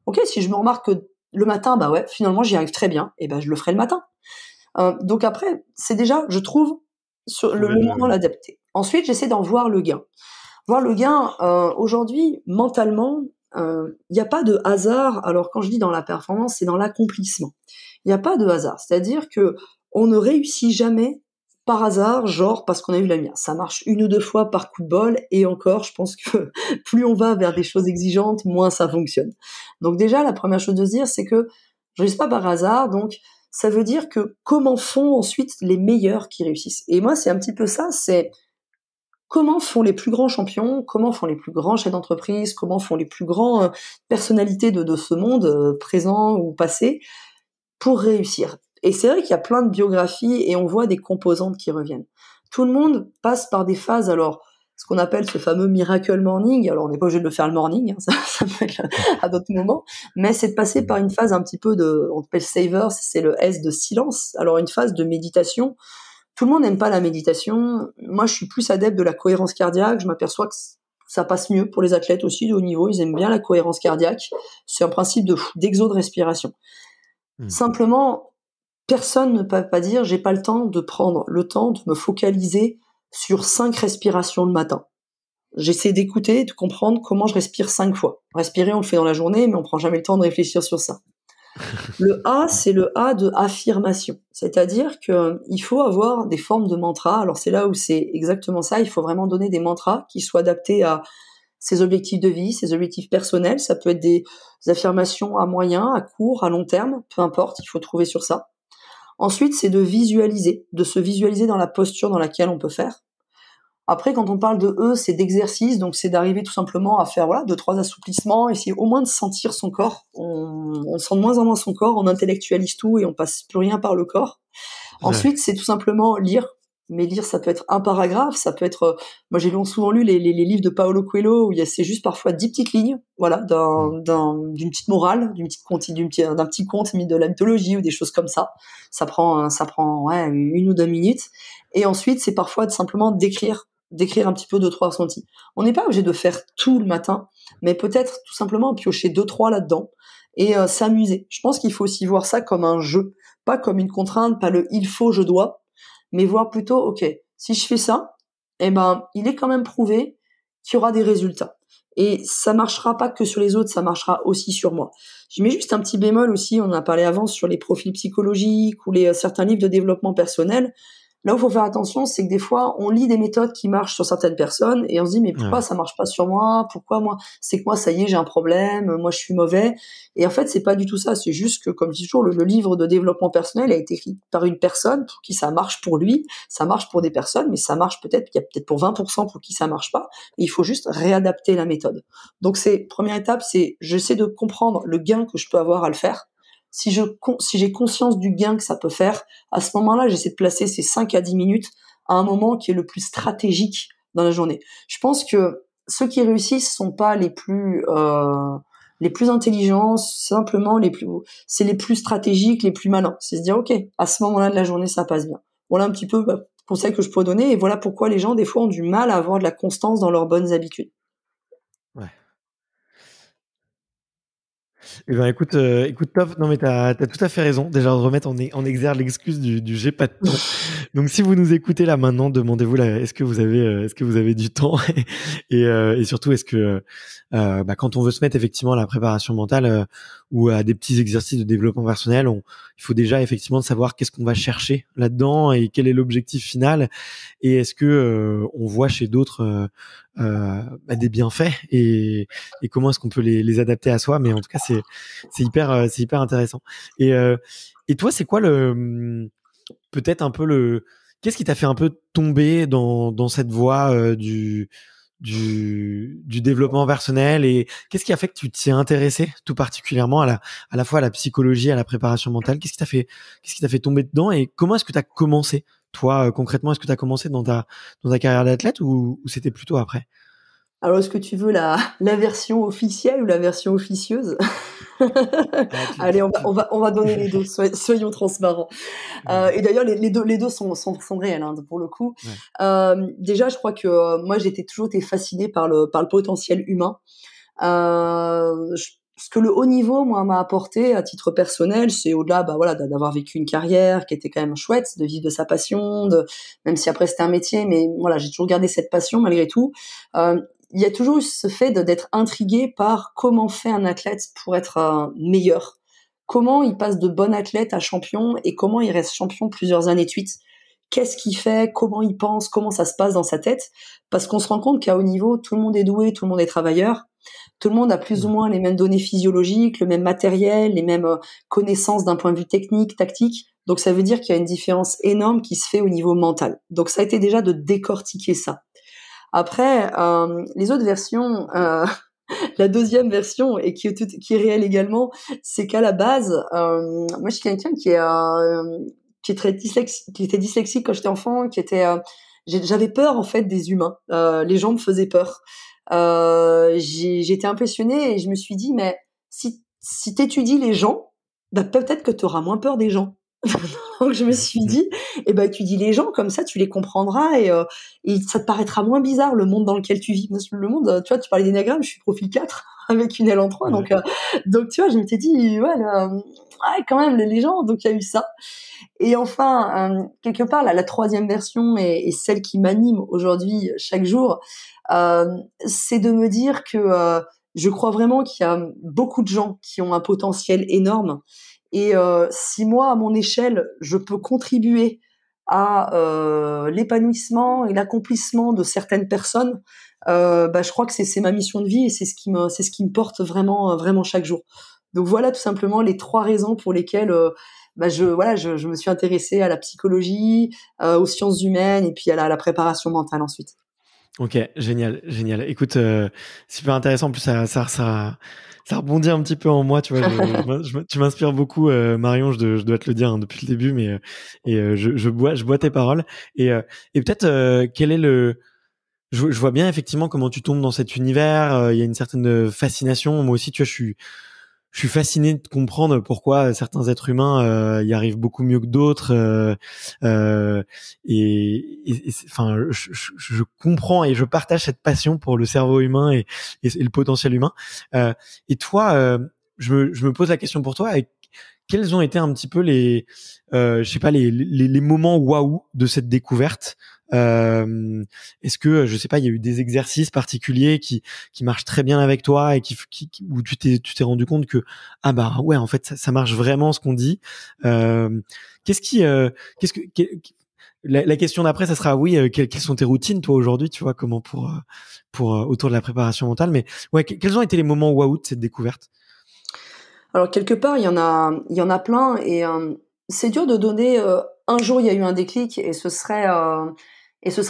OK, si je me remarque que le matin, bah ouais, finalement, j'y arrive très bien, et ben, je le ferai le matin. Donc après, c'est déjà, je trouve, sur le moment l'adapter. Ensuite, j'essaie d'en voir le gain. Voir le gain, aujourd'hui, mentalement, il n'y a pas de hasard. Alors quand je dis dans la performance, c'est dans l'accomplissement. Il n'y a pas de hasard. C'est-à-dire que on ne réussit jamais par hasard, genre parce qu'on a eu la lumière. Ça marche 1 ou 2 fois par coup de bol, et encore, je pense que plus on va vers des choses exigeantes, moins ça fonctionne. Donc déjà, la première chose de se dire, c'est que je ne réussis pas par hasard, donc ça veut dire que comment font ensuite les meilleurs qui réussissent. Et moi, c'est un petit peu ça, c'est comment font les plus grands champions, comment font les plus grands chefs d'entreprise, comment font les plus grands personnalités de ce monde, présent ou passé, pour réussir. Et c'est vrai qu'il y a plein de biographies et on voit des composantes qui reviennent. Tout le monde passe par des phases, alors ce qu'on appelle ce fameux miracle morning, alors on n'est pas obligé de le faire le morning, hein, ça peut être à d'autres moments, mais c'est de passer par une phase un petit peu on appelle savers, c'est le S de silence, alors une phase de méditation. Tout le monde n'aime pas la méditation, moi je suis plus adepte de la cohérence cardiaque, je m'aperçois que ça passe mieux pour les athlètes aussi de haut niveau, ils aiment bien la cohérence cardiaque, c'est un principe d'exo de respiration. Simplement, personne ne peut pas dire j'ai pas le temps de prendre le temps de me focaliser sur 5 respirations le matin. J'essaie d'écouter, de comprendre comment je respire 5 fois. Respirer, on le fait dans la journée, mais on prend jamais le temps de réfléchir sur ça. Le A, c'est le A de affirmation. C'est-à-dire que il faut avoir des formes de mantras. Alors c'est là où c'est exactement ça. Il faut vraiment donner des mantras qui soient adaptés à ses objectifs de vie, ses objectifs personnels. Ça peut être des affirmations à moyen, à court, à long terme. Peu importe, il faut trouver sur ça. Ensuite, c'est de visualiser, de se visualiser dans la posture dans laquelle on peut faire. Après, quand on parle de E, c'est d'exercice, donc c'est d'arriver tout simplement à faire 2-3 assouplissements, essayer au moins de sentir son corps. On sent de moins en moins son corps, on intellectualise tout et on passe plus rien par le corps. Ouais. Ensuite, c'est tout simplement lire. Mais lire, ça peut être un paragraphe, ça peut être... moi, j'ai souvent lu les livres de Paolo Coelho, où c'est juste parfois 10 petites lignes, Mm. d'une petite morale, d'un petit conte de la mythologie ou des choses comme ça. Ça prend 1 ou 2 minutes. Et ensuite, c'est parfois simplement d'écrire un petit peu 2-3 ressentis. On n'est pas obligé de faire tout le matin, mais peut-être tout simplement piocher 2-3 là-dedans et s'amuser. Je pense qu'il faut aussi voir ça comme un jeu, pas comme une contrainte, pas le il faut, je dois, mais voir plutôt, ok, si je fais ça, eh ben, il est quand même prouvé qu'il y aura des résultats. Et ça marchera pas que sur les autres, ça marchera aussi sur moi. Je mets juste un petit bémol aussi, on en a parlé avant sur les profils psychologiques ou certains livres de développement personnel. Là où il faut faire attention, c'est que des fois, on lit des méthodes qui marchent sur certaines personnes et on se dit, mais pourquoi Ouais. ça marche pas sur moi? Pourquoi moi? C'est que moi, ça y est, j'ai un problème, moi, je suis mauvais. Et en fait, c'est pas du tout ça. C'est juste que, comme je dis toujours, le livre de développement personnel a été écrit par une personne pour qui ça marche pour lui, ça marche pour des personnes, mais ça marche peut-être, il y a peut-être pour 20% pour qui ça marche pas. Et il faut juste réadapter la méthode. Donc, première étape, c'est, j'essaie de comprendre le gain que je peux avoir à le faire. Si j'ai conscience du gain que ça peut faire, à ce moment-là, j'essaie de placer ces 5 à 10 minutes à un moment qui est le plus stratégique dans la journée. Je pense que ceux qui réussissent sont pas les plus intelligents, simplement c'est les plus stratégiques, les plus malins. C'est se dire, ok, à ce moment-là de la journée, ça passe bien. Voilà un petit peu le conseil que je pourrais donner, et voilà pourquoi les gens, des fois, ont du mal à avoir de la constance dans leurs bonnes habitudes. Ouais. Eh ben écoute top. Non mais t'as tout à fait raison. Déjà de remettre en exergue l'excuse du j'ai pas de temps. Donc si vous nous écoutez là maintenant, demandez-vous là, est-ce que vous avez du temps et surtout est-ce que quand on veut se mettre effectivement à la préparation mentale ou à des petits exercices de développement personnel, il faut déjà effectivement savoir qu'est-ce qu'on va chercher là-dedans et quel est l'objectif final et est-ce que on voit chez d'autres des bienfaits et comment est-ce qu'on peut les adapter à soi. Mais en tout cas c'est hyper intéressant. Et toi c'est quoi peut-être un peu qu'est-ce qui t'a fait un peu tomber dans cette voie du développement personnel et qu'est-ce qui a fait que tu t'y es intéressé tout particulièrement à la fois à la psychologie, à la préparation mentale? Qu'est-ce qui t'a fait tomber dedans et comment est-ce que tu as commencé? Toi, concrètement, est-ce que tu as commencé dans ta carrière d'athlète ou c'était plutôt après? Alors, est-ce que tu veux la version officielle ou la version officieuse? Ah, Allez, on va donner les deux, soyons transparents. Et d'ailleurs, les deux sont réels, hein, pour le coup. ouais. Déjà, je crois que moi, j'ai toujours été fascinée par le potentiel humain. Ce que le haut niveau, moi, m'a apporté à titre personnel, c'est au-delà, d'avoir vécu une carrière qui était quand même chouette, de vivre de sa passion, même si après c'était un métier, mais voilà, j'ai toujours gardé cette passion malgré tout. Il y a toujours eu ce fait d'être intrigué par comment fait un athlète pour être meilleur. Comment il passe de bon athlète à champion et comment il reste champion plusieurs années de suite. Qu'est-ce qu'il fait, comment il pense, comment ça se passe dans sa tête. Parce qu'on se rend compte qu'à haut niveau, tout le monde est doué, tout le monde est travailleur. Tout le monde a plus ou moins les mêmes données physiologiques, le même matériel, les mêmes connaissances d'un point de vue technique, tactique. Donc ça veut dire qu'il y a une différence énorme qui se fait au niveau mental. Donc ça a été déjà de décortiquer ça. Après, les autres versions, la deuxième version, et qui est réelle également, c'est qu'à la base, moi je suis quelqu'un qui était dyslexique quand j'étais enfant, j'avais peur en fait des humains. Les gens me faisaient peur. J'étais impressionnée et je me suis dit, mais si t'étudies les gens, peut-être que tu auras moins peur des gens. Donc je me suis dit, étudies les gens, comme ça tu les comprendras et ça te paraîtra moins bizarre le monde dans lequel tu vis. Parce que le monde, tu vois, tu parlais d'énéagramme, je suis profil 4 avec une aile en 3, Ouais. donc tu vois, je m'étais dit, quand même les gens, donc il y a eu ça. Et enfin, quelque part, la troisième version et celle qui m'anime aujourd'hui chaque jour, c'est de me dire que je crois vraiment qu'il y a beaucoup de gens qui ont un potentiel énorme. Et si moi, à mon échelle, je peux contribuer à l'épanouissement et l'accomplissement de certaines personnes, je crois que c'est ma mission de vie et c'est ce qui me porte vraiment, vraiment chaque jour. Donc voilà tout simplement les 3 raisons pour lesquelles je me suis intéressée à la psychologie, aux sciences humaines et puis à la préparation mentale ensuite. Ok, génial, génial. Écoute, super intéressant. En plus, ça rebondit un petit peu en moi. Tu vois, tu m'inspires beaucoup, Marion. Je dois te le dire hein, depuis le début, mais je bois tes paroles. Et peut-être quel est je vois bien effectivement comment tu tombes dans cet univers. Il y a une certaine fascination. Moi aussi, tu vois, je suis fasciné de comprendre pourquoi certains êtres humains y arrivent beaucoup mieux que d'autres. Enfin, je comprends et je partage cette passion pour le cerveau humain et le potentiel humain. Et toi, je me pose la question pour toi. Quels ont été un petit peu je sais pas, les moments waouh de cette découverte? Est-ce que, je sais pas, il y a eu des exercices particuliers qui marchent très bien avec toi et où tu t'es rendu compte que, ah bah ouais, en fait, ça marche vraiment ce qu'on dit. Qu'est-ce qui, qu'est-ce que, la question d'après, ça sera oui, quelles sont tes routines, toi, aujourd'hui, tu vois, comment pour autour de la préparation mentale. Mais ouais, quels ont été les moments waouh de cette découverte? Alors quelque part, il y en a plein et c'est dur de donner, un jour il y a eu un déclic et ce serait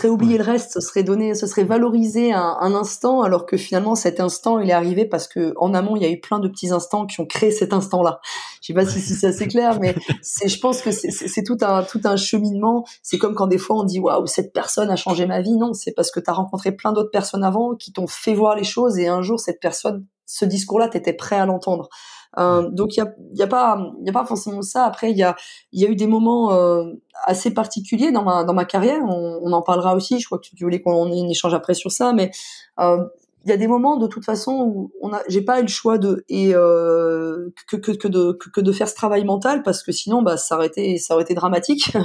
oublier Ouais, le reste, ce serait valoriser un instant alors que finalement cet instant il est arrivé parce qu'en amont il y a eu plein de petits instants qui ont créé cet instant-là. Je sais pas si c'est assez clair, mais je pense que c'est tout un cheminement. C'est comme quand des fois on dit: «Waouh, cette personne a changé ma vie». Non, c'est parce que tu as rencontré plein d'autres personnes avant qui t'ont fait voir les choses et un jour cette personne ce discours-là, tu étais prêt à l'entendre. ouais, Donc il y a pas forcément ça. Après il y a eu des moments assez particuliers dans ma carrière. On en parlera aussi. Je crois que tu voulais qu'on ait un échange après sur ça, mais euh, il y a des moments de toute façon où j'ai pas eu le choix que de faire ce travail mental parce que sinon bah ça aurait été dramatique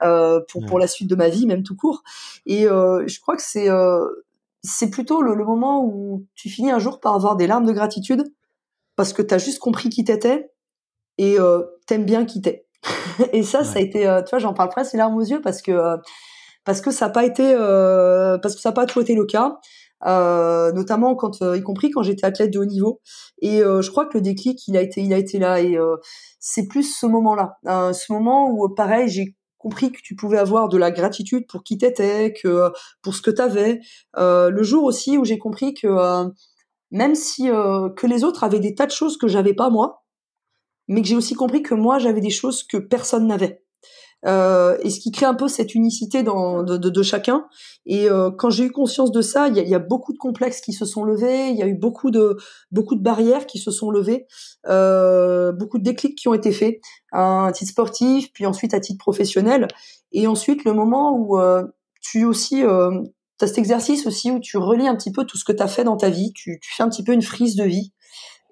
pour ouais, la suite de ma vie même tout court. Et je crois que c'est plutôt le moment où tu finis un jour par avoir des larmes de gratitude parce que tu as juste compris qui t'étais et tu bien qui t'es. Et ça a ouais, été, tu vois, j'en parle presque les larmes aux yeux parce que ça a pas été, parce que ça a pas toujours été le cas, notamment quand, y compris quand j'étais athlète de haut niveau. Et je crois que le déclic, il a été là et c'est plus ce moment-là, ce moment où pareil, j'ai compris que tu pouvais avoir de la gratitude pour qui t'étais, pour ce que t'avais. Le jour aussi où j'ai compris que, même si que les autres avaient des tas de choses que j'avais pas moi, mais que j'ai aussi compris que moi j'avais des choses que personne n'avait. Et ce qui crée un peu cette unicité de chacun. Et quand j'ai eu conscience de ça, il y a beaucoup de complexes qui se sont levés, il y a eu beaucoup de barrières qui se sont levées, beaucoup de déclics qui ont été faits, à titre sportif, puis ensuite à titre professionnel. Et ensuite, le moment où tu aussi t'as cet exercice aussi où tu relis un petit peu tout ce que tu as fait dans ta vie, tu fais un petit peu une frise de vie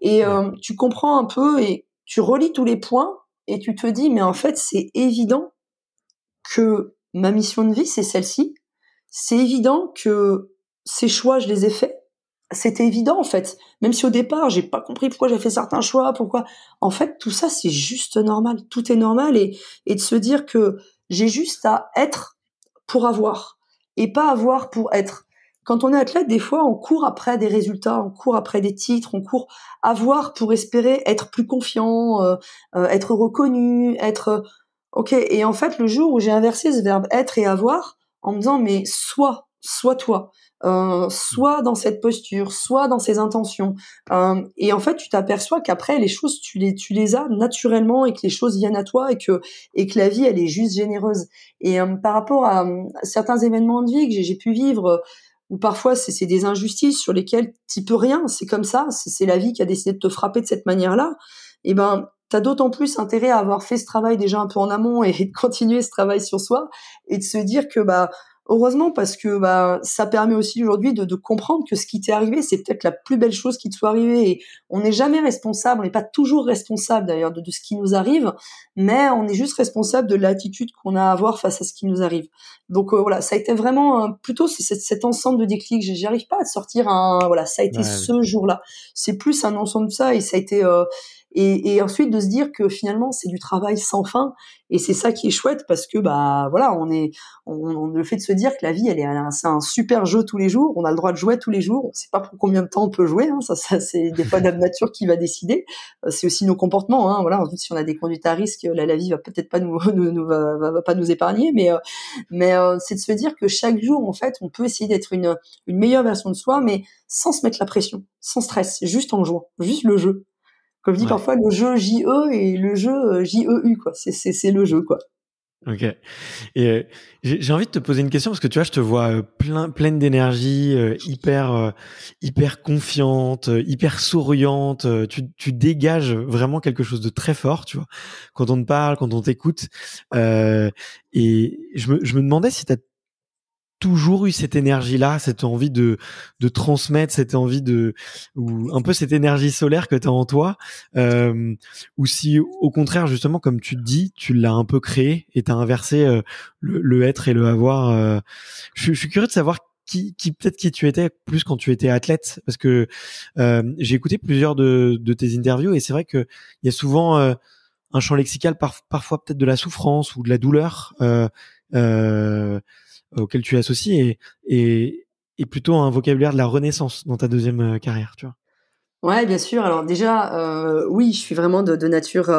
et ouais, tu comprends un peu et tu relis tous les points et tu te dis mais en fait c'est évident que ma mission de vie c'est celle-ci. C'est évident que ces choix je les ai faits. C'était évident en fait. Même si au départ j'ai pas compris pourquoi j'ai fait certains choix, pourquoi. En fait tout ça c'est juste normal. Tout est normal et de se dire que j'ai juste à être pour avoir et pas avoir pour être. Quand on est athlète, des fois, on court après des résultats, on court après des titres, on court avoir pour espérer être plus confiant, être reconnu, être ok. Et en fait, le jour où j'ai inversé ce verbe être et avoir, en me disant mais sois toi, sois dans cette posture, sois dans ces intentions. Et en fait, tu t'aperçois qu'après les choses, tu les as naturellement et que les choses viennent à toi et que la vie elle est juste généreuse. Et par rapport à certains événements de vie que j'ai pu vivre, où parfois c'est des injustices sur lesquelles tu peux rien, c'est comme ça, c'est la vie qui a décidé de te frapper de cette manière-là, et ben t'as d'autant plus intérêt à avoir fait ce travail déjà un peu en amont et de continuer ce travail sur soi et de se dire que bah heureusement parce que bah ça permet aussi aujourd'hui de comprendre que ce qui t'est arrivé c'est peut-être la plus belle chose qui te soit arrivée et on n'est jamais responsable, on n'est pas toujours responsable d'ailleurs de ce qui nous arrive, mais on est juste responsable de l'attitude qu'on a à avoir face à ce qui nous arrive. Donc voilà, ça a été vraiment plutôt cet ensemble de déclics. J'arrive pas à te sortir un voilà, ça a été ouais. ce jour-là. C'est plus un ensemble de ça et ça a été et ensuite de se dire que finalement c'est du travail sans fin, et c'est ça qui est chouette parce que bah voilà, le fait de se dire que la vie c'est un super jeu tous les jours, on a le droit de jouer tous les jours, on sait pas pour combien de temps on peut jouer, hein, ça c'est des fois la nature qui va décider, c'est aussi nos comportements, hein, voilà, ensuite si on a des conduites à risque, la vie va peut-être pas va pas nous épargner, mais c'est de se dire que chaque jour en fait on peut essayer d'être une meilleure version de soi, mais sans se mettre la pression, sans stress, juste en jouant, juste le jeu. Comme je dis Ouais. parfois, le jeu JE et le jeu JEU, quoi. C'est le jeu, quoi. Ok. Et j'ai envie de te poser une question parce que tu vois, je te vois pleine d'énergie, hyper confiante, hyper souriante. Tu dégages vraiment quelque chose de très fort, tu vois. Quand on te parle, quand on t'écoute, et je me demandais si t'as toujours eu cette énergie-là, cette envie de transmettre, cette envie ou un peu cette énergie solaire que tu as en toi, ou si au contraire justement comme tu te dis, tu l'as un peu créé et t'as inversé le être et le avoir. Je suis curieux de savoir peut-être qui tu étais plus quand tu étais athlète, parce que j'ai écouté plusieurs de tes interviews et c'est vrai que il y a souvent un champ lexical parfois peut-être de la souffrance ou de la douleur. Auquel tu es associé et plutôt un vocabulaire de la renaissance dans ta deuxième carrière, tu vois. Ouais, bien sûr. Alors déjà, oui, je suis vraiment de nature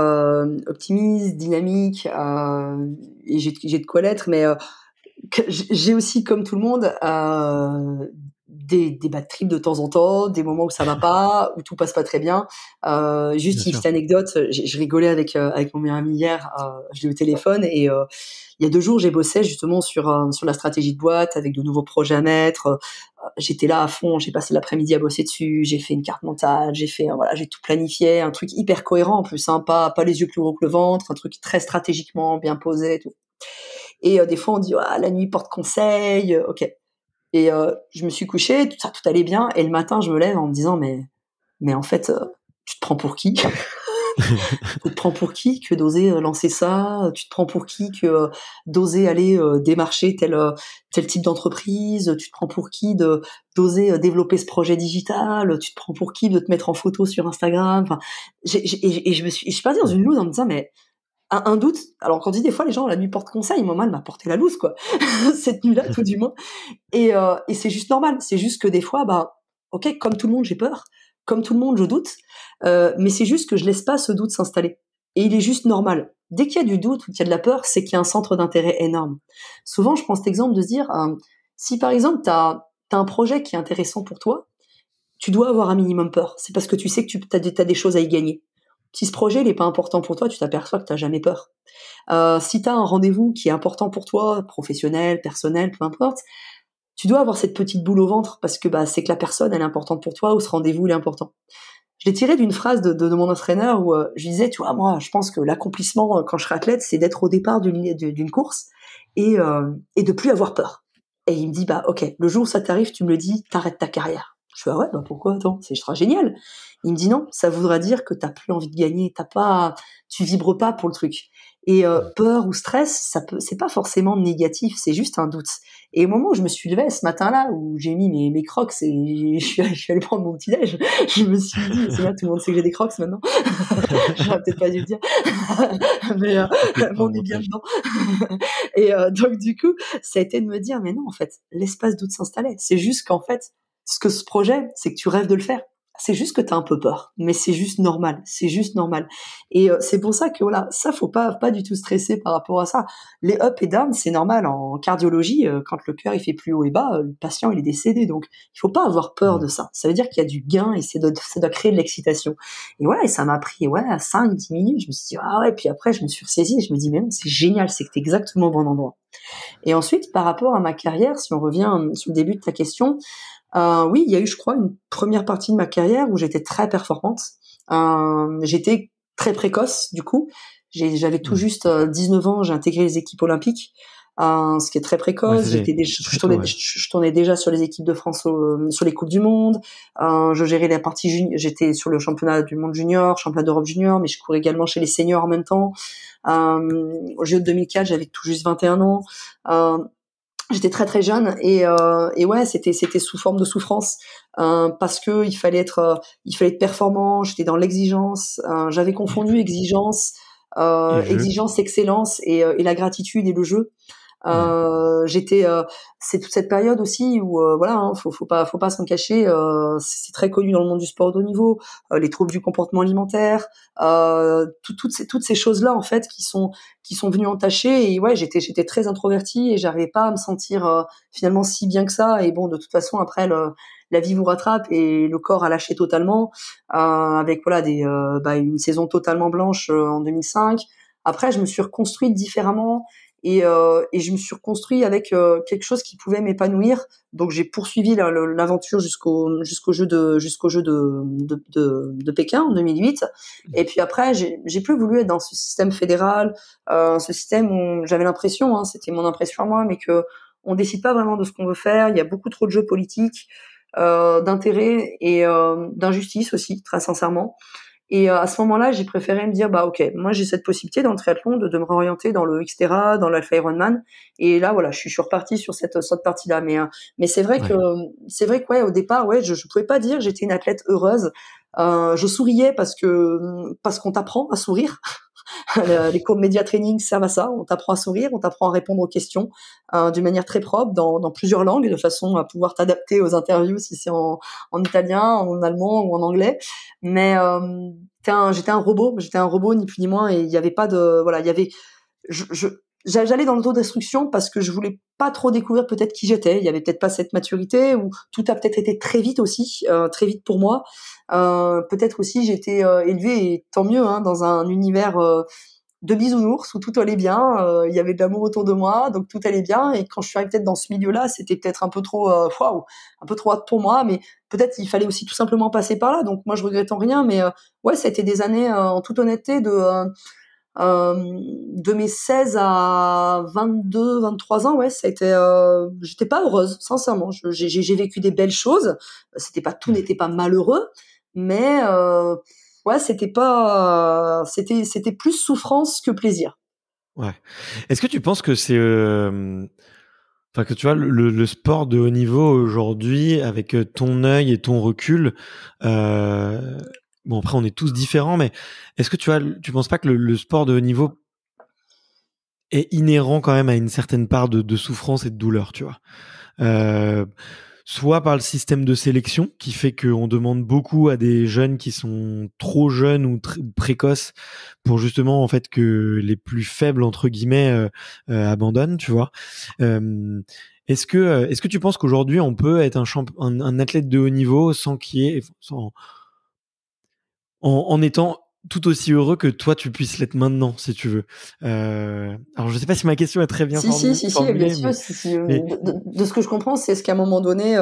optimiste, dynamique, et j'ai de quoi l'être, mais j'ai aussi, comme tout le monde, des bad trips de temps en temps, des moments où ça va pas, où tout passe pas très bien. Bien Juste une sûr. petite anecdote, je rigolais avec mon meilleur ami hier, je l'ai au téléphone et il y a 2 jours, j'ai bossé justement sur la stratégie de boîte avec de nouveaux projets à mettre. J'étais là à fond, j'ai passé l'après-midi à bosser dessus, j'ai fait une carte mentale, voilà, j'ai tout planifié, un truc hyper cohérent en plus, hein, pas les yeux plus gros que le ventre, un truc très stratégiquement bien posé et tout. Et des fois on dit ah, la nuit porte conseil, ok. Et je me suis couchée, tout allait bien, et le matin je me lève en me disant mais en fait tu te prends pour qui? Tu te prends pour qui que d'oser lancer ça? Tu te prends pour qui que d'oser aller démarcher tel type d'entreprise? Tu te prends pour qui de d'oser développer ce projet digital? Tu te prends pour qui de te mettre en photo sur Instagram? Enfin, je suis partie dans une loose en me disant mais un doute. Alors quand on dit des fois les gens la nuit porte conseil, moi elle m'a porté la loose quoi. Cette nuit-là tout du moins. Et c'est juste normal. C'est juste que des fois, bah, ok, comme tout le monde, j'ai peur. Comme tout le monde, je doute. Mais c'est juste que je laisse pas ce doute s'installer. Et il est juste normal. Dès qu'il y a du doute ou qu'il y a de la peur, c'est qu'il y a un centre d'intérêt énorme. Souvent, je prends cet exemple de se dire, si par exemple, t'as un projet qui est intéressant pour toi, tu dois avoir un minimum peur. C'est parce que tu sais que t'as des choses à y gagner. Si ce projet n'est pas important pour toi, tu t'aperçois que t'as jamais peur. Si t'as un rendez-vous qui est important pour toi, professionnel, personnel, peu importe, tu dois avoir cette petite boule au ventre parce que bah, c'est que la personne elle est importante pour toi ou ce rendez-vous il est important. Je l'ai tiré d'une phrase de mon entraîneur où je disais, tu vois, moi je pense que l'accomplissement quand je serai athlète, c'est d'être au départ d'une course et de plus avoir peur. Et il me dit, bah ok, le jour où ça t'arrive, tu me le dis, t'arrêtes ta carrière. Je fais, ah ouais, bah pourquoi, attends, ce sera génial. Il me dit non, ça voudra dire que t'as plus envie de gagner, tu vibres pas pour le truc. Et peur ou stress, c'est pas forcément négatif, c'est juste un doute. Et au moment où je me suis levée ce matin-là, où j'ai mis mes crocs et je suis allée prendre mon petit-déj, je me suis dit, c'est bien, tout le monde sait que j'ai des crocs maintenant. J'aurais peut-être pas dû le dire. Mais T'inquiète pas, on au est bien montage. dedans. Et donc du coup, ça a été de me dire, mais non, en fait, laisse pas ce doute s'installer. C'est juste qu'en fait, ce projet, c'est que tu rêves de le faire. C'est juste que t'as un peu peur, mais c'est juste normal. C'est juste normal. Et c'est pour ça que voilà, ça faut pas du tout stresser par rapport à ça. Les up et down, c'est normal. En cardiologie, quand le cœur il fait plus haut et bas, le patient il est décédé. Donc il faut pas avoir peur de ça. Ça veut dire qu'il y a du gain et ça doit créer de l'excitation. Et voilà, et ça m'a pris 5-10 minutes. Je me suis dit ah ouais. Puis après je me suis ressaisie et je me dis mais non, c'est génial, c'est que t'es exactement au bon endroit. Et ensuite par rapport à ma carrière, si on revient sur le début de ta question. Oui, il y a eu, je crois, une première partie de ma carrière où j'étais très performante. J'étais très précoce, du coup. J'avais tout Ouais, juste 19 ans, j'ai intégré les équipes olympiques, ce qui est très ouais, précoce. c'était très tôt, ouais. Je tournais déjà sur les équipes de France, sur les coupes du monde. Je gérais la partie j'étais sur le championnat du monde junior, championnat d'Europe junior, mais je courais également chez les seniors en même temps. Au JO de 2004, j'avais tout juste 21 ans. J'étais très très jeune et ouais, c'était sous forme de souffrance parce que il fallait être performant. J'étais dans l'exigence. J'avais confondu Et je. exigence, excellence et la gratitude et le jeu. Ouais. C'est toute cette période aussi où voilà, hein, faut pas s'en cacher. C'est très connu dans le monde du sport de haut niveau, les troubles du comportement alimentaire, toutes ces choses-là en fait qui sont venues entacher. Et ouais, j'étais très introvertie et j'arrivais pas à me sentir finalement si bien que ça. Et bon, de toute façon après la vie vous rattrape et le corps a lâché totalement avec voilà une saison totalement blanche en 2005. Après, je me suis reconstruite différemment et je me suis reconstruit avec quelque chose qui pouvait m'épanouir. Donc j'ai poursuivi l'aventure jusqu'au jeu de Pékin en 2008. Et puis après j'ai plus voulu être dans ce système fédéral, ce système où j'avais l'impression, hein, c'était mon impression à moi, mais que on décide pas vraiment de ce qu'on veut faire. Il y a beaucoup trop de jeux politiques, d'intérêt et d'injustice aussi, très sincèrement. Et à ce moment-là, j'ai préféré me dire, bah ok, moi j'ai cette possibilité dans le triathlon de me réorienter dans le Xterra, dans l'Alpha Ironman. Et là, voilà, je suis repartie sur cette partie-là. Mais Ouais. c'est vrai que ouais, au départ, ouais, je pouvais pas dire que j'étais une athlète heureuse. Je souriais parce qu'on t'apprend à sourire. Les cours de média training servent à ça. On t'apprend à sourire, on t'apprend à répondre aux questions d'une manière très propre, dans plusieurs langues, de façon à pouvoir t'adapter aux interviews si c'est en italien, en allemand ou en anglais. Mais j'étais un robot ni plus ni moins, et il y avait pas de voilà, il y avait je j'allais dans l'autodestruction parce que je voulais pas trop découvrir peut-être qui j'étais. Il y avait peut-être pas cette maturité, ou tout a peut-être été très vite aussi, très vite pour moi. Peut-être aussi j'étais élevée, et tant mieux, hein, dans un univers de bisounours où tout allait bien. Il y avait de l'amour autour de moi, donc tout allait bien. Et quand je suis arrivée peut-être dans ce milieu-là, c'était peut-être un peu trop waouh, un peu trop hâte pour moi. Mais peut-être il fallait aussi tout simplement passer par là. Donc moi je regrette en rien, mais ouais, ça a été des années en toute honnêteté de mes 16 à 22, 23 ans, ouais, ça a été, j'étais pas heureuse, sincèrement. J'ai vécu des belles choses. Tout n'était pas malheureux, mais ouais, c'était plus souffrance que plaisir. Ouais. Est-ce que tu penses que c'est, enfin que tu vois le sport de haut niveau aujourd'hui, avec ton œil et ton recul, euh, bon après on est tous différents, mais est-ce que tu penses pas que le sport de haut niveau est inhérent quand même à une certaine part de souffrance et de douleur, tu vois? Euh, Soit par le système de sélection qui fait qu'on demande beaucoup à des jeunes qui sont trop jeunes ou précoces, pour justement en fait que les plus faibles entre guillemets abandonnent, tu vois. Est-ce que tu penses qu'aujourd'hui on peut être un athlète de haut niveau sans qu'il y ait, en étant tout aussi heureux que toi tu puisses l'être maintenant, si tu veux. Alors je sais pas si ma question est très bien Si, bien formulée, sûr. Si, mais de ce que je comprends, c'est ce qu'à un moment donné,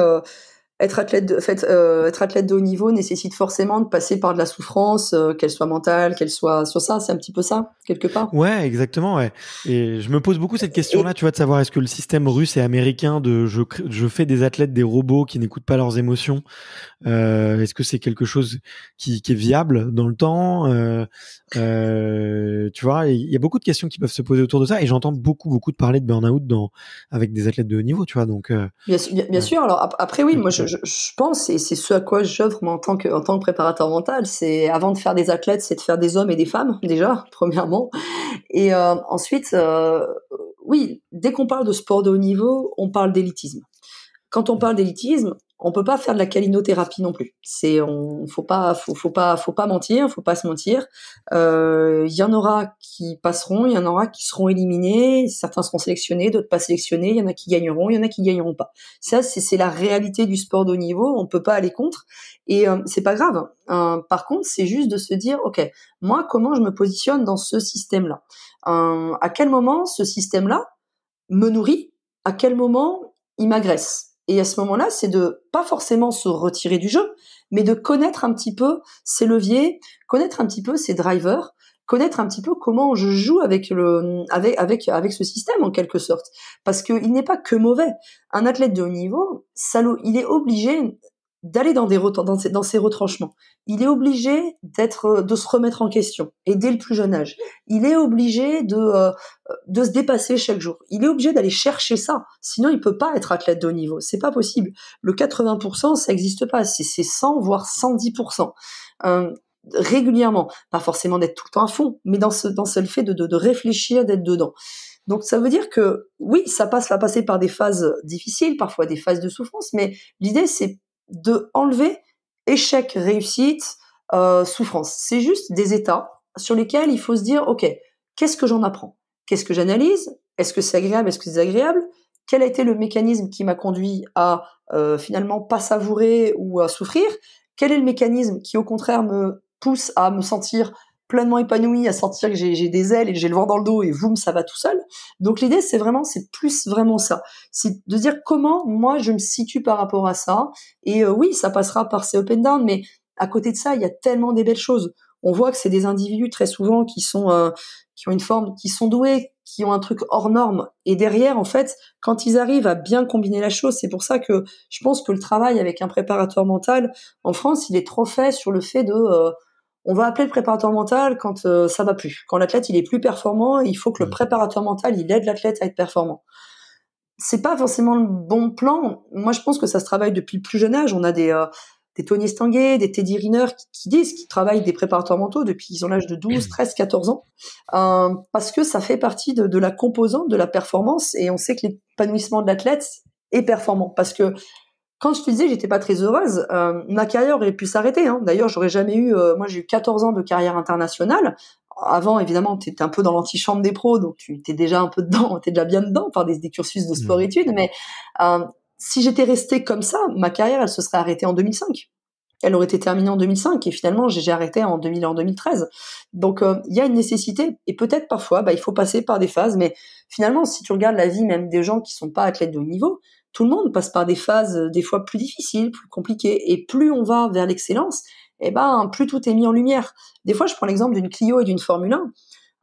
être athlète de haut niveau nécessite forcément de passer par de la souffrance, qu'elle soit mentale, qu'elle soit sur ça. C'est un petit peu ça, quelque part. ouais, exactement, ouais. Et je me pose beaucoup cette question-là, Et tu vois, de savoir est-ce que le système russe et américain de je fais des athlètes des robots qui n'écoutent pas leurs émotions, est-ce que c'est quelque chose qui est viable dans le temps? Tu vois, il y a beaucoup de questions qui peuvent se poser autour de ça, et j'entends beaucoup de parler de burn-out avec des athlètes de haut niveau, tu vois, donc bien ouais, sûr. Alors après, oui, un moi truc, je pense, et c'est ce à quoi j'œuvre moi en tant que préparateur mental. C'est avant de faire des athlètes, c'est de faire des hommes et des femmes déjà, premièrement. Et ensuite, oui, dès qu'on parle de sport de haut niveau, on parle d'élitisme. Quand on parle d'élitisme, on peut pas faire de la calinothérapie non plus. Faut pas mentir, faut pas se mentir. Il y en aura qui passeront, il y en aura qui seront éliminés. Certains seront sélectionnés, d'autres pas sélectionnés. Il y en a qui gagneront, il y en a qui gagneront pas. Ça, c'est la réalité du sport de haut niveau. On peut pas aller contre, et c'est pas grave. Par contre, c'est juste de se dire, ok, moi, comment je me positionne dans ce système-là? À quel moment ce système-là me nourrit? À quel moment il m'agresse? Et à ce moment-là, c'est de pas forcément se retirer du jeu, mais de connaître un petit peu ses leviers, connaître un petit peu ses drivers, connaître un petit peu comment je joue avec avec ce système en quelque sorte. Parce qu'il n'est pas que mauvais. Un athlète de haut niveau, il est obligé. d'aller dans ces retranchements. Il est obligé de se remettre en question, et dès le plus jeune âge. Il est obligé de se dépasser chaque jour. Il est obligé d'aller chercher ça. Sinon, il peut pas être athlète de haut niveau. C'est pas possible. Le 80%, ça existe pas. C'est 100, voire 110%. Régulièrement. Pas forcément d'être tout le temps à fond, mais dans le fait de réfléchir, d'être dedans. Donc ça veut dire que oui, va passer par des phases difficiles, parfois des phases de souffrance, mais l'idée c'est de enlever échec, réussite, souffrance. C'est juste des états sur lesquels il faut se dire ok, qu'est-ce que j'en apprends? Qu'est-ce que j'analyse? Est-ce que c'est agréable? Est-ce que c'est désagréable? Quel a été le mécanisme qui m'a conduit à finalement pas savourer ou à souffrir? Quel est le mécanisme qui au contraire me pousse à me sentir pleinement épanoui, à sentir que j'ai des ailes et que j'ai le vent dans le dos et boum, ça va tout seul. Donc l'idée, c'est plus vraiment ça. C'est de dire comment moi je me situe par rapport à ça. Et oui, ça passera par ces up and down, mais à côté de ça, il y a tellement des belles choses. On voit que c'est des individus très souvent qui ont une forme, qui sont doués, qui ont un truc hors norme. Et derrière, en fait, quand ils arrivent à bien combiner la chose, c'est pour ça que je pense que le travail avec un préparateur mental, en France, il est trop fait sur le fait de on va appeler le préparateur mental quand ça va plus. Quand l'athlète il est plus performant, il faut que le préparateur mental il aide l'athlète à être performant. C'est pas forcément le bon plan. Moi, je pense que ça se travaille depuis le plus jeune âge. On a des Tony Estanguet, des Teddy Riner qui disent qu'ils travaillent des préparateurs mentaux depuis qu'ils ont l'âge de 12, 13, 14 ans. Parce que ça fait partie de la composante de la performance et on sait que l'épanouissement de l'athlète est performant. Parce que quand je te disais j'étais pas très heureuse, ma carrière aurait pu s'arrêter. Hein. D'ailleurs, j'aurais jamais eu... moi, j'ai eu 14 ans de carrière internationale. Avant, évidemment, tu étais un peu dans l'antichambre des pros, donc tu étais déjà un peu dedans, tu es déjà bien dedans par des cursus de sport-études. Mais si j'étais restée comme ça, ma carrière, elle se serait arrêtée en 2005. Elle aurait été terminée en 2005 et finalement, j'ai arrêté en 2013. Donc, il y a une nécessité et peut-être parfois, il faut passer par des phases. Mais finalement, si tu regardes la vie même des gens qui sont pas athlètes de haut niveau, tout le monde passe par des phases des fois plus difficiles, plus compliquées. Et plus on va vers l'excellence, plus tout est mis en lumière. Des fois, je prends l'exemple d'une Clio et d'une Formule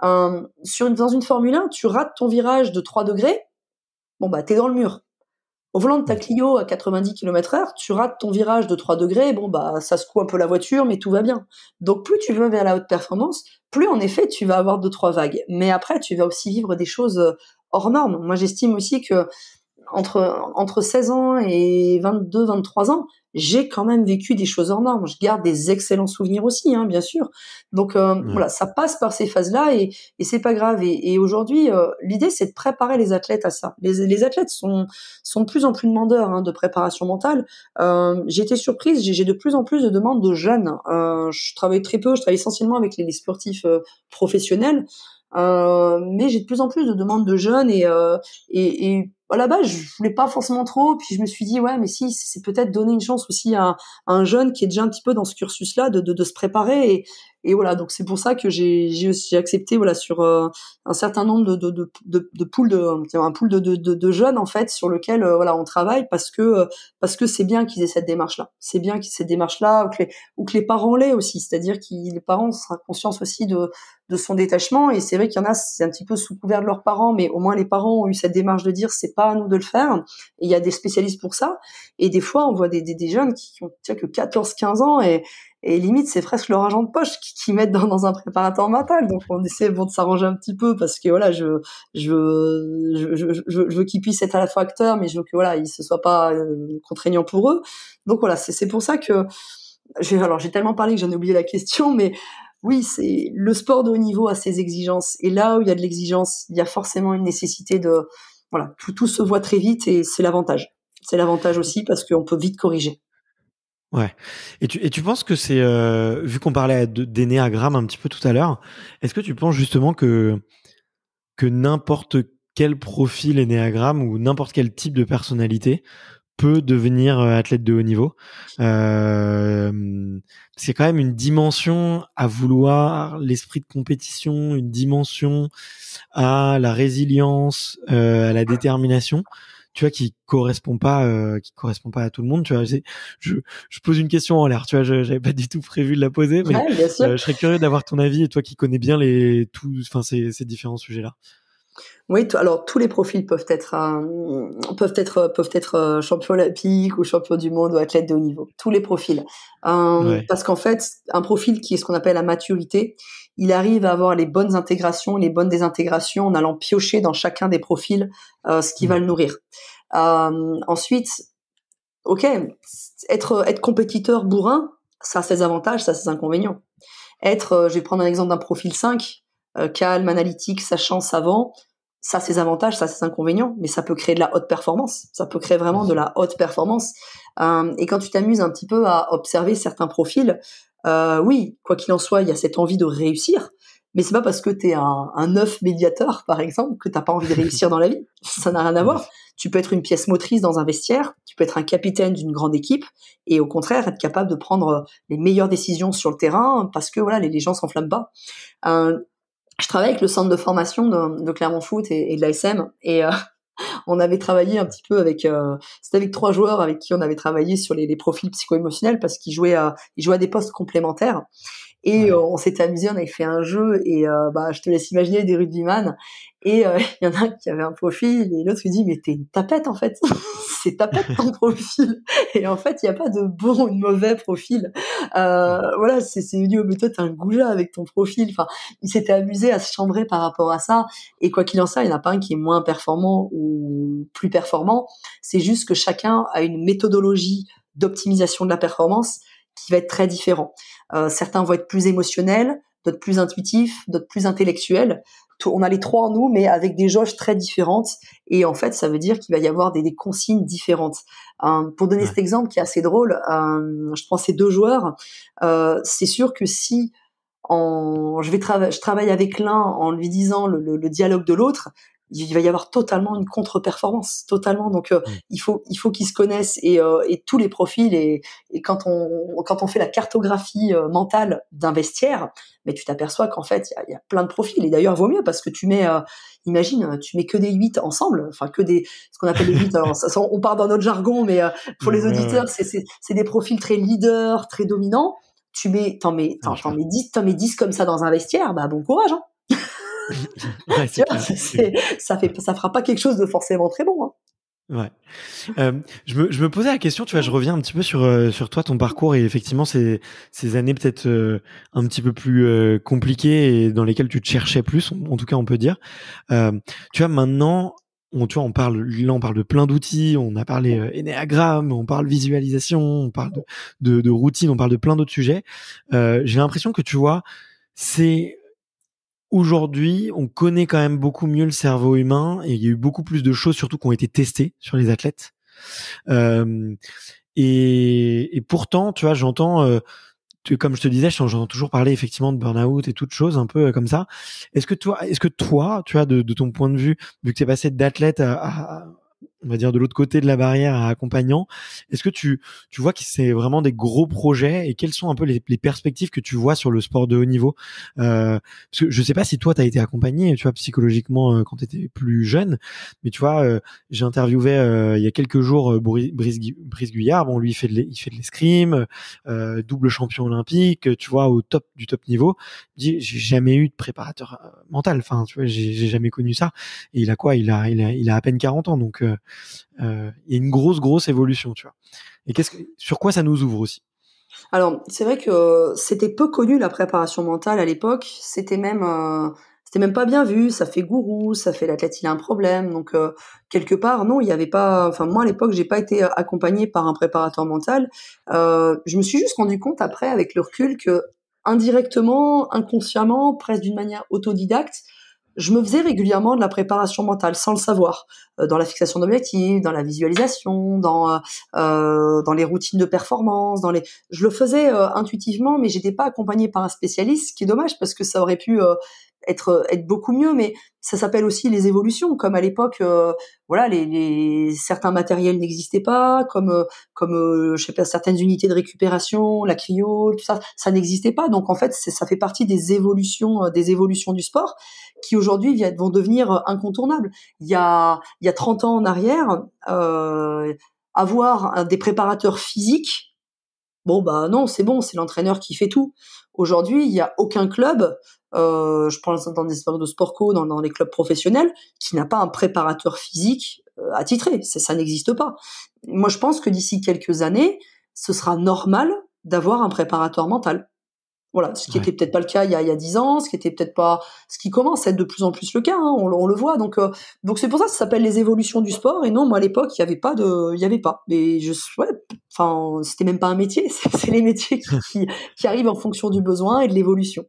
1. Dans une Formule 1, tu rates ton virage de 3 degrés, t'es dans le mur. Au volant de ta Clio à 90 km/h, tu rates ton virage de 3 degrés, ça secoue un peu la voiture, mais tout va bien. Donc plus tu vas vers la haute performance, plus en effet tu vas avoir 2-3 vagues. Mais après, tu vas aussi vivre des choses hors normes. Moi, j'estime aussi que entre 16 ans et 22, 23 ans, j'ai quand même vécu des choses hors normes. Je garde des excellents souvenirs aussi, hein, bien sûr. Donc voilà, ça passe par ces phases-là et c'est pas grave. Et aujourd'hui, l'idée c'est de préparer les athlètes à ça. Les athlètes sont de plus en plus demandeurs de préparation mentale. J'ai été surprise, j'ai de plus en plus de demandes de jeunes. Je travaille très peu, je travaille essentiellement avec les sportifs professionnels. Mais j'ai de plus en plus de demandes de jeunes et à la base je voulais pas forcément trop, puis je me suis dit ouais mais si c'est peut-être donner une chance aussi à un jeune qui est déjà un petit peu dans ce cursus là de se préparer et voilà, donc c'est pour ça que j'ai accepté voilà sur un certain nombre de poules un pool de jeunes en fait sur lequel voilà on travaille parce que c'est bien qu'ils aient cette démarche là, c'est bien qu'ils aient cette démarche là ou que les parents l'aient aussi, c'est-à-dire que les parents sera conscience aussi de son détachement. Et c'est vrai qu'il y en a, c'est un petit peu sous couvert de leurs parents, mais au moins les parents ont eu cette démarche de dire c'est pas à nous de le faire. Et il y a des spécialistes pour ça. Et des fois, on voit des jeunes qui ont que 14-15 ans et limite c'est presque leur argent de poche qui mettent dans un préparateur mental. Donc on essaie de s'arranger un petit peu parce que voilà, je veux qu'ils puissent être à la fois acteurs, mais je veux que voilà, ils se soient pas contraignants pour eux. Donc voilà, c'est pour ça que j'ai tellement parlé que j'en ai oublié la question, mais oui, c'est le sport de haut niveau a ses exigences. Et là où il y a de l'exigence, il y a forcément une nécessité de, voilà, tout se voit très vite et c'est l'avantage. C'est l'avantage aussi parce qu'on peut vite corriger. Ouais. Et tu penses que c'est, vu qu'on parlait d'énéagramme un petit peu tout à l'heure, est-ce que tu penses justement que n'importe quel profil énéagramme ou n'importe quel type de personnalité peut devenir athlète de haut niveau? C'est quand même une dimension à vouloir l'esprit de compétition, une dimension à la résilience, à la détermination, tu vois, qui correspond pas à tout le monde, tu vois. Je pose une question en l'air, tu vois, j'avais pas du tout prévu de la poser, mais Ouais, bien sûr. je serais curieux d'avoir ton avis, et toi qui connais bien ces différents sujets-là. Oui, alors tous les profils peuvent être champions olympiques ou champions du monde ou athlètes de haut niveau. Tous les profils, Ouais. parce qu'en fait, un profil qui est ce qu'on appelle la maturité, il arrive à avoir les bonnes intégrations, les bonnes désintégrations en allant piocher dans chacun des profils ce qui Mmh. va le nourrir. Ensuite, ok, être compétiteur bourrin, ça a ses avantages, ça a ses inconvénients. Je vais prendre un exemple d'un profil 5, calme, analytique, sachant, savant, ça a ses avantages, ça a ses inconvénients, mais ça peut créer de la haute performance. Ça peut créer Bien vraiment de sûr. la haute performance. Et quand tu t'amuses un petit peu à observer certains profils, oui, quoi qu'il en soit, il y a cette envie de réussir, mais c'est pas parce que t'es un œuf médiateur, par exemple, que t'as pas envie de réussir dans la vie. Ça n'a rien à Bien voir. sûr. Tu peux être une pièce motrice dans un vestiaire, tu peux être un capitaine d'une grande équipe, et au contraire être capable de prendre les meilleures décisions sur le terrain parce que voilà, les gens s'enflamment pas. Je travaille avec le centre de formation de Clermont Foot et de l'ASM, et on avait travaillé un petit peu c'était avec 3 joueurs avec qui on avait travaillé sur les profils psycho-émotionnels parce qu'ils jouaient à des postes complémentaires. Et Ouais. on s'était amusé, on avait fait un jeu et je te laisse imaginer des rugbyman. Et il y en a un qui avait un profil et l'autre lui dit mais t'es une tapette en fait, c'est tapette ton profil. Et en fait il y a pas de bon ou de mauvais profil. Voilà, c'est venu mais toi t'es un goujat avec ton profil. Enfin, il s'était amusé à se chambrer par rapport à ça. Et quoi qu'il en soit, il n'y en a pas un qui est moins performant ou plus performant. C'est juste que chacun a une méthodologie d'optimisation de la performance qui va être très différent. Certains vont être plus émotionnels, d'autres plus intuitifs, d'autres plus intellectuels. On a les trois en nous, mais avec des jauges très différentes. Et en fait, ça veut dire qu'il va y avoir des consignes différentes. Pour donner Ouais. cet exemple qui est assez drôle, je prends ces 2 joueurs. C'est sûr que si je travaille avec l'un en lui disant le dialogue de l'autre, il va y avoir totalement une contre-performance, totalement. Donc Mmh. il faut qu'ils se connaissent et tous les profils et quand on fait la cartographie mentale d'un vestiaire, mais tu t'aperçois qu'en fait il y a plein de profils et d'ailleurs vaut mieux parce que imagine tu mets que des 8 ensemble, enfin que des ce qu'on appelle les 8. Alors on part dans notre jargon, mais pour les Ouais, ouais, auditeurs c'est des profils très leaders, très dominants. ça marche T'en pas. mets 10, comme ça dans un vestiaire, bah bon courage, hein. Ouais, Tu c'est vois, clair, c'est clair. ça fera pas quelque chose de forcément très bon, hein. Ouais. Je me posais la question, tu vois, je reviens un petit peu sur toi, ton parcours et effectivement ces années peut-être un petit peu plus compliquées et dans lesquelles tu te cherchais plus, en tout cas on peut dire. Euh, Tu vois, maintenant, on parle, là on parle de plein d'outils, on a parlé énéagramme, on parle visualisation, on parle de routine, on parle de plein d'autres sujets. J'ai l'impression que tu vois, c'est aujourd'hui, on connaît quand même beaucoup mieux le cerveau humain et il y a eu beaucoup plus de choses surtout qui ont été testées sur les athlètes. Euh, et pourtant, tu vois, j'entends, comme je te disais, j'entends toujours parler effectivement de burn-out et toutes choses un peu comme ça. Est-ce que toi, tu vois, de ton point de vue, vu que tu es passé d'athlète on va dire de l'autre côté de la barrière à accompagnant, est-ce que tu vois que c'est vraiment des gros projets et quelles sont un peu les perspectives que tu vois sur le sport de haut niveau? Parce que je sais pas si toi tu as été accompagné, tu vois, psychologiquement quand tu étais plus jeune, mais tu vois, j'ai interviewé il y a quelques jours Brice Guyard. Bon, lui il fait de l'escrime, double champion olympique, tu vois, au top du top niveau. Il dit j'ai jamais eu de préparateur mental, enfin tu vois, j'ai jamais connu ça. Et il a quoi? Il a à peine 40 ans, donc il y a une grosse évolution, tu vois. Et sur quoi ça nous ouvre aussi? Alors, c'est vrai que c'était peu connu la préparation mentale à l'époque. C'était même pas bien vu. Ça fait gourou, ça fait l'athlète il a un problème. Donc quelque part, non, il y avait pas. Enfin moi à l'époque, j'ai pas été accompagnée par un préparateur mental. Je me suis juste rendu compte après, avec le recul, que indirectement, inconsciemment, presque d'une manière autodidacte, je me faisais régulièrement de la préparation mentale sans le savoir, dans la fixation d'objectifs, dans la visualisation, dans les routines de performance, je le faisais intuitivement, mais j'étais pas accompagnée par un spécialiste, ce qui est dommage parce que ça aurait pu être beaucoup mieux. Mais ça s'appelle aussi les évolutions. Comme à l'époque, voilà, certains matériels n'existaient pas, comme je sais pas, certaines unités de récupération, la cryo, tout ça, ça n'existait pas. Donc en fait, ça fait partie des évolutions du sport qui aujourd'hui vont devenir incontournables. Il y a 30 ans en arrière, avoir des préparateurs physiques, Bon, bah non, c'est bon, c'est l'entraîneur qui fait tout. Aujourd'hui, il y a aucun club, je pense dans des sports de sport co, dans les clubs professionnels, qui n'a pas un préparateur physique attitré. Ça n'existe pas. Moi, je pense que d'ici quelques années, ce sera normal d'avoir un préparateur mental. Voilà, ce qui Ouais. était peut-être pas le cas il y a 10 ans, ce qui était peut-être pas, ce qui commence à être de plus en plus le cas, hein, on le voit. Donc c'est pour ça que ça s'appelle les évolutions du sport. Et non, moi à l'époque, il y avait pas. Mais ouais, enfin, c'était même pas un métier. C'est les métiers qui arrivent en fonction du besoin et de l'évolution.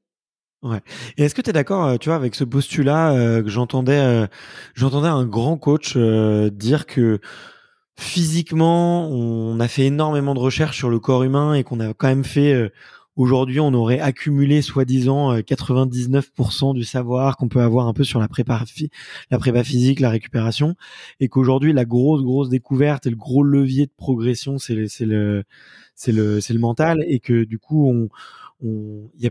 Ouais. Et est-ce que tu es d'accord, tu vois, avec ce postulat que j'entendais un grand coach dire que physiquement, on a fait énormément de recherches sur le corps humain et qu'on a quand même fait aujourd'hui, on aurait accumulé soi-disant 99% du savoir qu'on peut avoir un peu sur la prépa physique, la récupération, et qu'aujourd'hui la grosse découverte et le gros levier de progression, c'est le mental, et que du coup il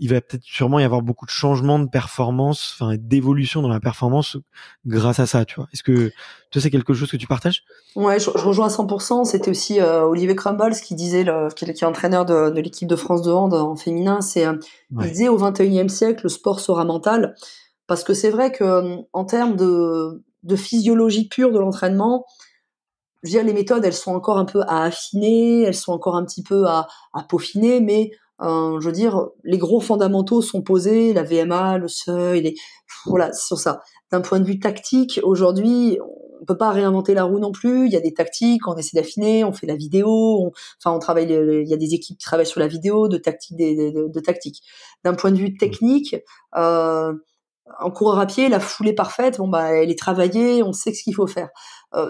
va peut-être sûrement y avoir beaucoup de changements de performance, enfin d'évolution dans la performance grâce à ça, tu vois. Est-ce que toi c'est quelque chose que tu partages? Ouais, je rejoins à 100%. C'était aussi Olivier Crumbles qui disait, qui est entraîneur de l'équipe de France de hand en féminin. Il Ouais. disait au XXIe siècle, le sport sera mental, parce que c'est vrai que en termes de physiologie pure de l'entraînement, je veux dire, les méthodes, elles sont encore un peu à affiner, elles sont encore un petit peu à peaufiner, mais je veux dire, les gros fondamentaux sont posés, la VMA, le seuil, voilà, c'est sur ça. D'un point de vue tactique, aujourd'hui, on peut pas réinventer la roue non plus. Il y a des tactiques, on essaie d'affiner, on fait la vidéo, on travaille. Il y a des équipes qui travaillent sur la vidéo, de tactique, de tactique. D'un point de vue technique, en coureur à pied, la foulée parfaite, bon bah, elle est travaillée, on sait ce qu'il faut faire.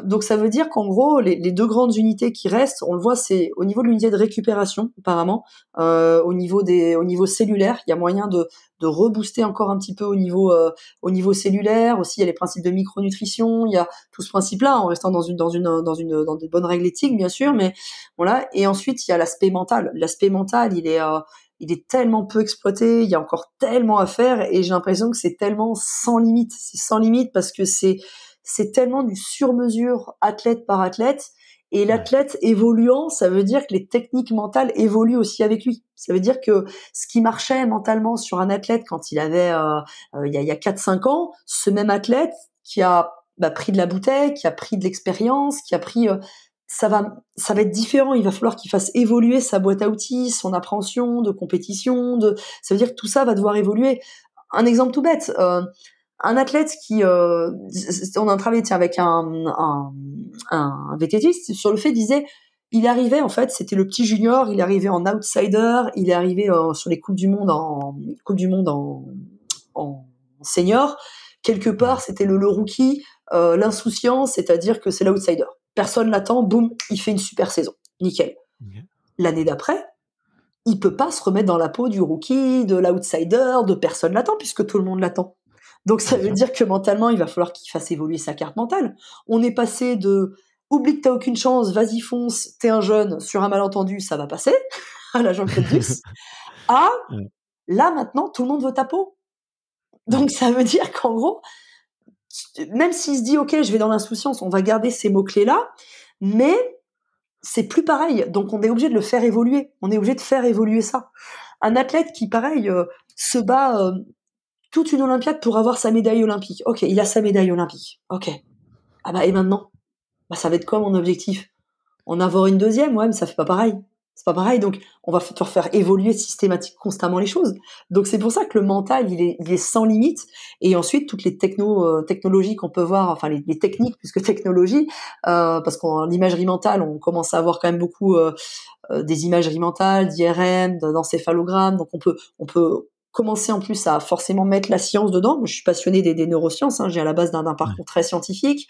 Donc ça veut dire qu'en gros, les deux grandes unités qui restent, on le voit, c'est au niveau de l'unité de récupération, apparemment, au niveau cellulaire, il y a moyen de rebooster encore un petit peu au niveau cellulaire. Aussi, il y a les principes de micronutrition, il y a tout ce principe-là, en restant dans des bonnes règles éthiques, bien sûr, mais voilà. Et ensuite, il y a l'aspect mental. L'aspect mental, il est tellement peu exploité, il y a encore tellement à faire, et j'ai l'impression que c'est tellement sans limite. C'est sans limite parce que c'est tellement du sur-mesure athlète par athlète, et Ouais. l'athlète évoluant, ça veut dire que les techniques mentales évoluent aussi avec lui. Ça veut dire que ce qui marchait mentalement sur un athlète quand il avait il y a 4-5 ans, ce même athlète qui a pris de la bouteille, qui a pris de l'expérience, qui a pris ça va être différent. Il va falloir qu'il fasse évoluer sa boîte à outils, son appréhension de compétition. Ça veut dire que tout ça va devoir évoluer. Un exemple tout bête. Un athlète on a un travail avec un vététiste sur le fait, disait, il arrivait en fait, c'était le petit junior, il arrivait en outsider, il est arrivé sur les coupes du monde en senior. Quelque part, Ouais. c'était le rookie, l'insouciance, c'est-à-dire que c'est l'outsider. Personne l'attend, boum, il fait une super saison, nickel. Ok. L'année d'après, il peut pas se remettre dans la peau du rookie, de l'outsider, de personne l'attend puisque tout le monde l'attend. Donc ça Bien veut sûr. dire que mentalement, il va falloir qu'il fasse évoluer sa carte mentale. On est passé de oublie que t'as aucune chance, vas-y fonce, t'es un jeune, sur un malentendu, ça va passer, à la Jean-Claude Duss, à Ouais. là maintenant, tout le monde veut ta peau. Ouais. Donc ça veut dire qu'en gros, même s'il se dit ok, je vais dans l'insouciance, on va garder ces mots-clés-là, mais c'est plus pareil. Donc on est obligé de le faire évoluer. On est obligé de faire évoluer ça. Un athlète qui, pareil, se bat toute une Olympiade pour avoir sa médaille olympique. Ok, il a sa médaille olympique. Ok. Ah bah et maintenant, bah ça va être quoi mon objectif? En avoir une deuxième, ouais, mais ça fait pas pareil. C'est pas pareil, donc on va te faire évoluer systématiquement constamment les choses. Donc c'est pour ça que le mental, il est sans limite. Et ensuite, toutes les technologies qu'on peut voir, enfin les techniques plus que technologies, parce qu'en imagerie mentale, on commence à avoir quand même beaucoup des imageries mentales, d'IRM, d'encéphalogramme. Donc on peut commencer en plus à forcément mettre la science dedans. Moi, je suis passionnée des neurosciences, hein, j'ai à la base d'un Ouais. parcours très scientifique.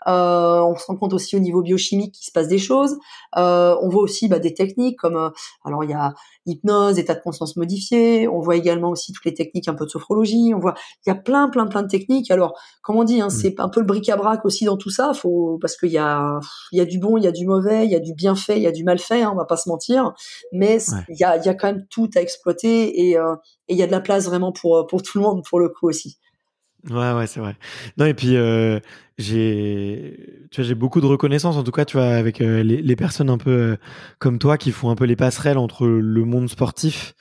On se rend compte aussi au niveau biochimique qu'il se passe des choses. On voit aussi des techniques comme alors il y a hypnose, état de conscience modifié. On voit également aussi toutes les techniques un peu de sophrologie. On voit il y a plein de techniques. Alors comme on dit, hein, Mm. c'est un peu le bric-à-brac aussi dans tout ça. Parce qu'il y a du bon, il y a du mauvais, il y a du bien fait, il y a du mal fait. Hein, on va pas se mentir. Mais Ouais. il y a quand même tout à exploiter, et il y a de la place vraiment pour tout le monde pour le coup aussi. Ouais, c'est vrai. Non, et puis j'ai beaucoup de reconnaissance, en tout cas, tu vois, avec les personnes un peu comme toi qui font un peu les passerelles entre le monde sportif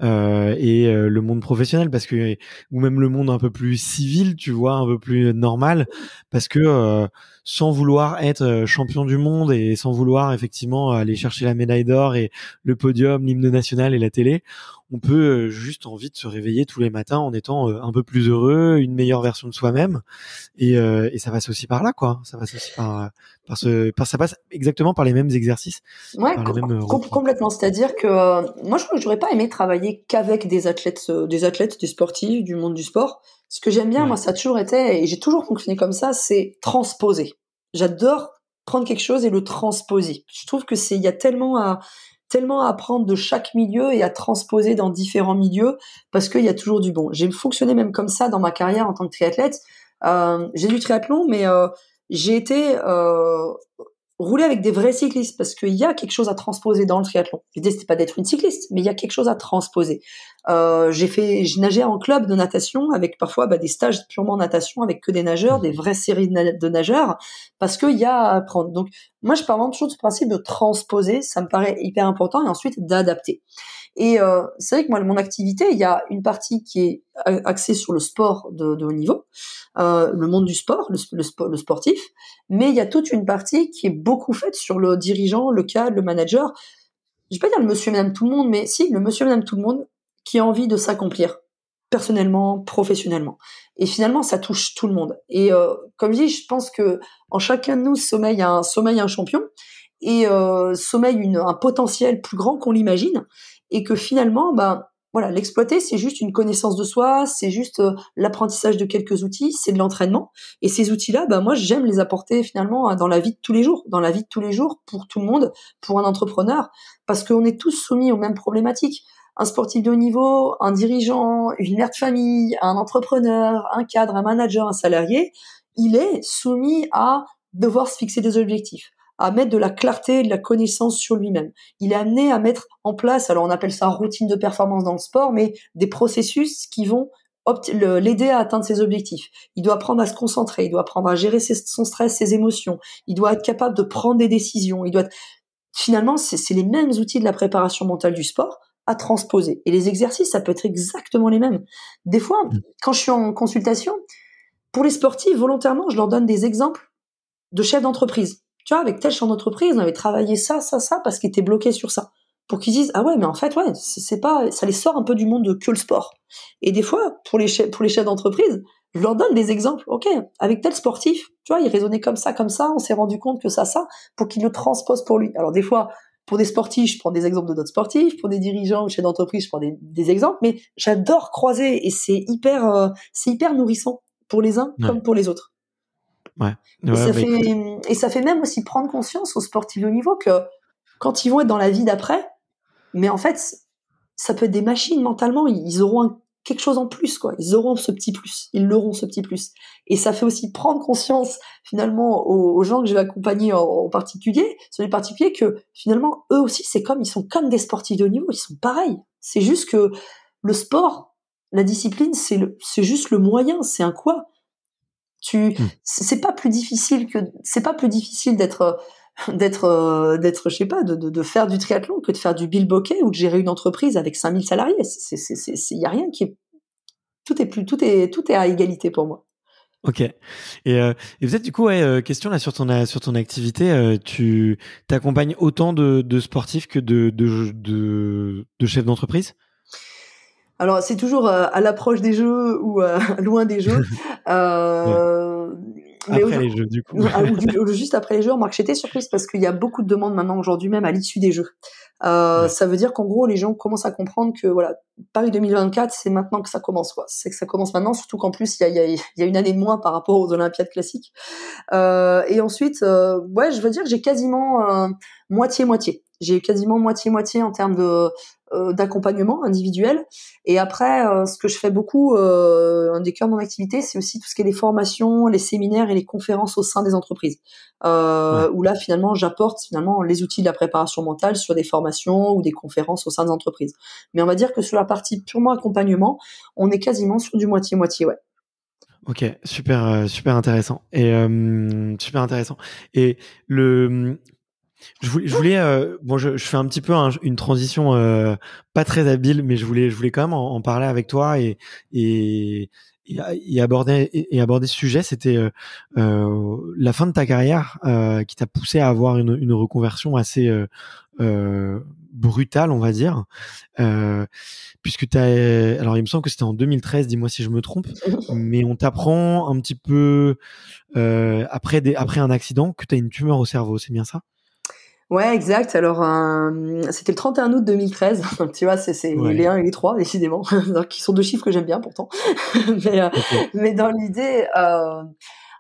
et le monde professionnel, parce que ou même le monde un peu plus civil, tu vois, un peu plus normal, parce que sans vouloir être champion du monde et sans vouloir effectivement aller chercher la médaille d'or et le podium, l'hymne national et la télé, on peut juste envie de se réveiller tous les matins en étant un peu plus heureux, une meilleure version de soi-même, et ça passe aussi par là, quoi. Ça passe aussi ça passe exactement par les mêmes exercices et Ouais, par les mêmes routines. complètement. C'est-à-dire que moi, je crois que j'aurais pas aimé travailler qu'avec des athlètes, des sportifs, du monde du sport. Ce que j'aime bien, moi, Ouais. ça a toujours été, et j'ai toujours fonctionné comme ça, c'est transposer. J'adore prendre quelque chose et le transposer. Je trouve que il y a tellement à apprendre de chaque milieu et à transposer dans différents milieux parce qu'il y a toujours du bon. J'ai fonctionné même comme ça dans ma carrière en tant que triathlète. J'ai du triathlon, mais j'ai été rouler avec des vrais cyclistes parce qu'il y a quelque chose à transposer dans le triathlon. L'idée c'était pas d'être une cycliste, mais il y a quelque chose à transposer. J'ai nagé en club de natation avec parfois des stages purement natation avec que des nageurs, des vraies séries de nageurs, parce qu'il y a à apprendre. Donc moi je pars vraiment toujours du principe de transposer, ça me paraît hyper important, et ensuite d'adapter. Et c'est vrai que moi, mon activité, il y a une partie qui est axée sur le sport de haut niveau, le monde du sport, le sportif, mais il y a toute une partie qui est beaucoup faite sur le dirigeant, le cadre, le manager. Je vais pas dire le monsieur, madame, tout le monde, mais si, le monsieur, madame, tout le monde qui a envie de s'accomplir personnellement, professionnellement. Et finalement, ça touche tout le monde. Et comme je dis, je pense que en chacun de nous sommeille un champion et sommeille un potentiel plus grand qu'on l'imagine, et que finalement, voilà, l'exploiter, c'est juste une connaissance de soi, c'est juste l'apprentissage de quelques outils, c'est de l'entraînement. Et ces outils-là, moi, j'aime les apporter finalement dans la vie de tous les jours, pour tout le monde, pour un entrepreneur, parce qu'on est tous soumis aux mêmes problématiques. Un sportif de haut niveau, un dirigeant, une mère de famille, un entrepreneur, un cadre, un manager, un salarié, il est soumis à devoir se fixer des objectifs, à mettre de la clarté et de la connaissance sur lui-même. Il est amené à mettre en place, alors on appelle ça routine de performance dans le sport, mais des processus qui vont l'aider à atteindre ses objectifs. Il doit apprendre à se concentrer, il doit apprendre à gérer son stress, ses émotions, il doit être capable de prendre des décisions, finalement, c'est les mêmes outils de la préparation mentale du sport à transposer. Et les exercices, ça peut être exactement les mêmes. Des fois, quand je suis en consultation, pour les sportifs, volontairement, je leur donne des exemples de chefs d'entreprise. Tu vois, avec tel chef d'entreprise, on avait travaillé ça, parce qu'ils étaient bloqués sur ça. Pour qu'ils disent, ah ouais, mais en fait, ouais, c'est pas, ça les sort un peu du monde de que le sport. Et des fois, pour les chefs d'entreprise, je leur donne des exemples. Ok, avec tel sportif, tu vois, il raisonnait comme ça, on s'est rendu compte que ça, pour qu'il le transpose pour lui. Alors des fois, pour des sportifs, je prends des exemples de d'autres sportifs, pour des dirigeants ou chefs d'entreprise, je prends des exemples, mais j'adore croiser et c'est hyper nourrissant pour les uns Ouais, comme pour les autres. ouais, Et ouais, écoute, ça fait même aussi prendre conscience aux sportifs de haut niveau que quand ils vont être dans la vie d'après, mais en fait, ça peut être des machines mentalement, ils auront quelque chose en plus, quoi. Ils auront ce petit plus, ils l'auront ce petit plus. Et ça fait aussi prendre conscience finalement aux gens que je vais accompagner en particulier, sur les particuliers, que finalement eux aussi ils sont comme des sportifs de haut niveau, ils sont pareils. C'est juste que le sport, la discipline, c'est juste le moyen, c'est un quoi. hmm. C'est pas plus difficile d'être, je sais pas, de faire du triathlon que de faire du bilboquet ou de gérer une entreprise avec 5000 salariés. Y a rien qui est, tout est à égalité pour moi. Ok. Et peut-être du coup, ouais, question là sur ton activité, tu t'accompagnes autant de sportifs que de chefs d'entreprise? Alors, c'est toujours à l'approche des jeux ou loin des jeux. Ouais. Euh, mais Après les jeux, du coup. juste après les jeux, remarque, j'étais surprise parce qu'il y a beaucoup de demandes maintenant aujourd'hui, même à l'issue des jeux. Ouais. Ça veut dire qu'en gros, les gens commencent à comprendre que voilà, Paris 2024, c'est maintenant que ça commence, quoi. C'est que ça commence maintenant, surtout qu'en plus, il y a une année de moins par rapport aux Olympiades classiques. Et ensuite, ouais, je veux dire que j'ai quasiment moitié-moitié. J'ai quasiment moitié-moitié en termes d'accompagnement individuel. Et après, ce que je fais beaucoup, un des cœurs de mon activité, c'est aussi tout ce qui est les formations, les séminaires et les conférences au sein des entreprises. Ouais. Où là, finalement, j'apporte finalement les outils de la préparation mentale sur des formations ou des conférences au sein des entreprises. Mais on va dire que sur la partie purement accompagnement, on est quasiment sur du moitié-moitié, ouais. Ok, super intéressant et super intéressant. Et le je voulais bon je fais un petit peu une transition pas très habile, mais je voulais quand même en parler avec toi et et aborder ce sujet. C'était la fin de ta carrière qui t'a poussé à avoir une reconversion assez brutale, on va dire. Euh, Puisque alors il me semble que c'était en 2013, dis-moi si je me trompe, mais on t'apprend un petit peu après un accident que tu as une tumeur au cerveau, c'est bien ça? Ouais, exact. Alors, c'était le 31 août 2013. Donc, tu vois, c'est les Ouais. 1 et les 3, décidément, donc qui sont 2 chiffres que j'aime bien pourtant. Mais, Ok. mais dans l'idée,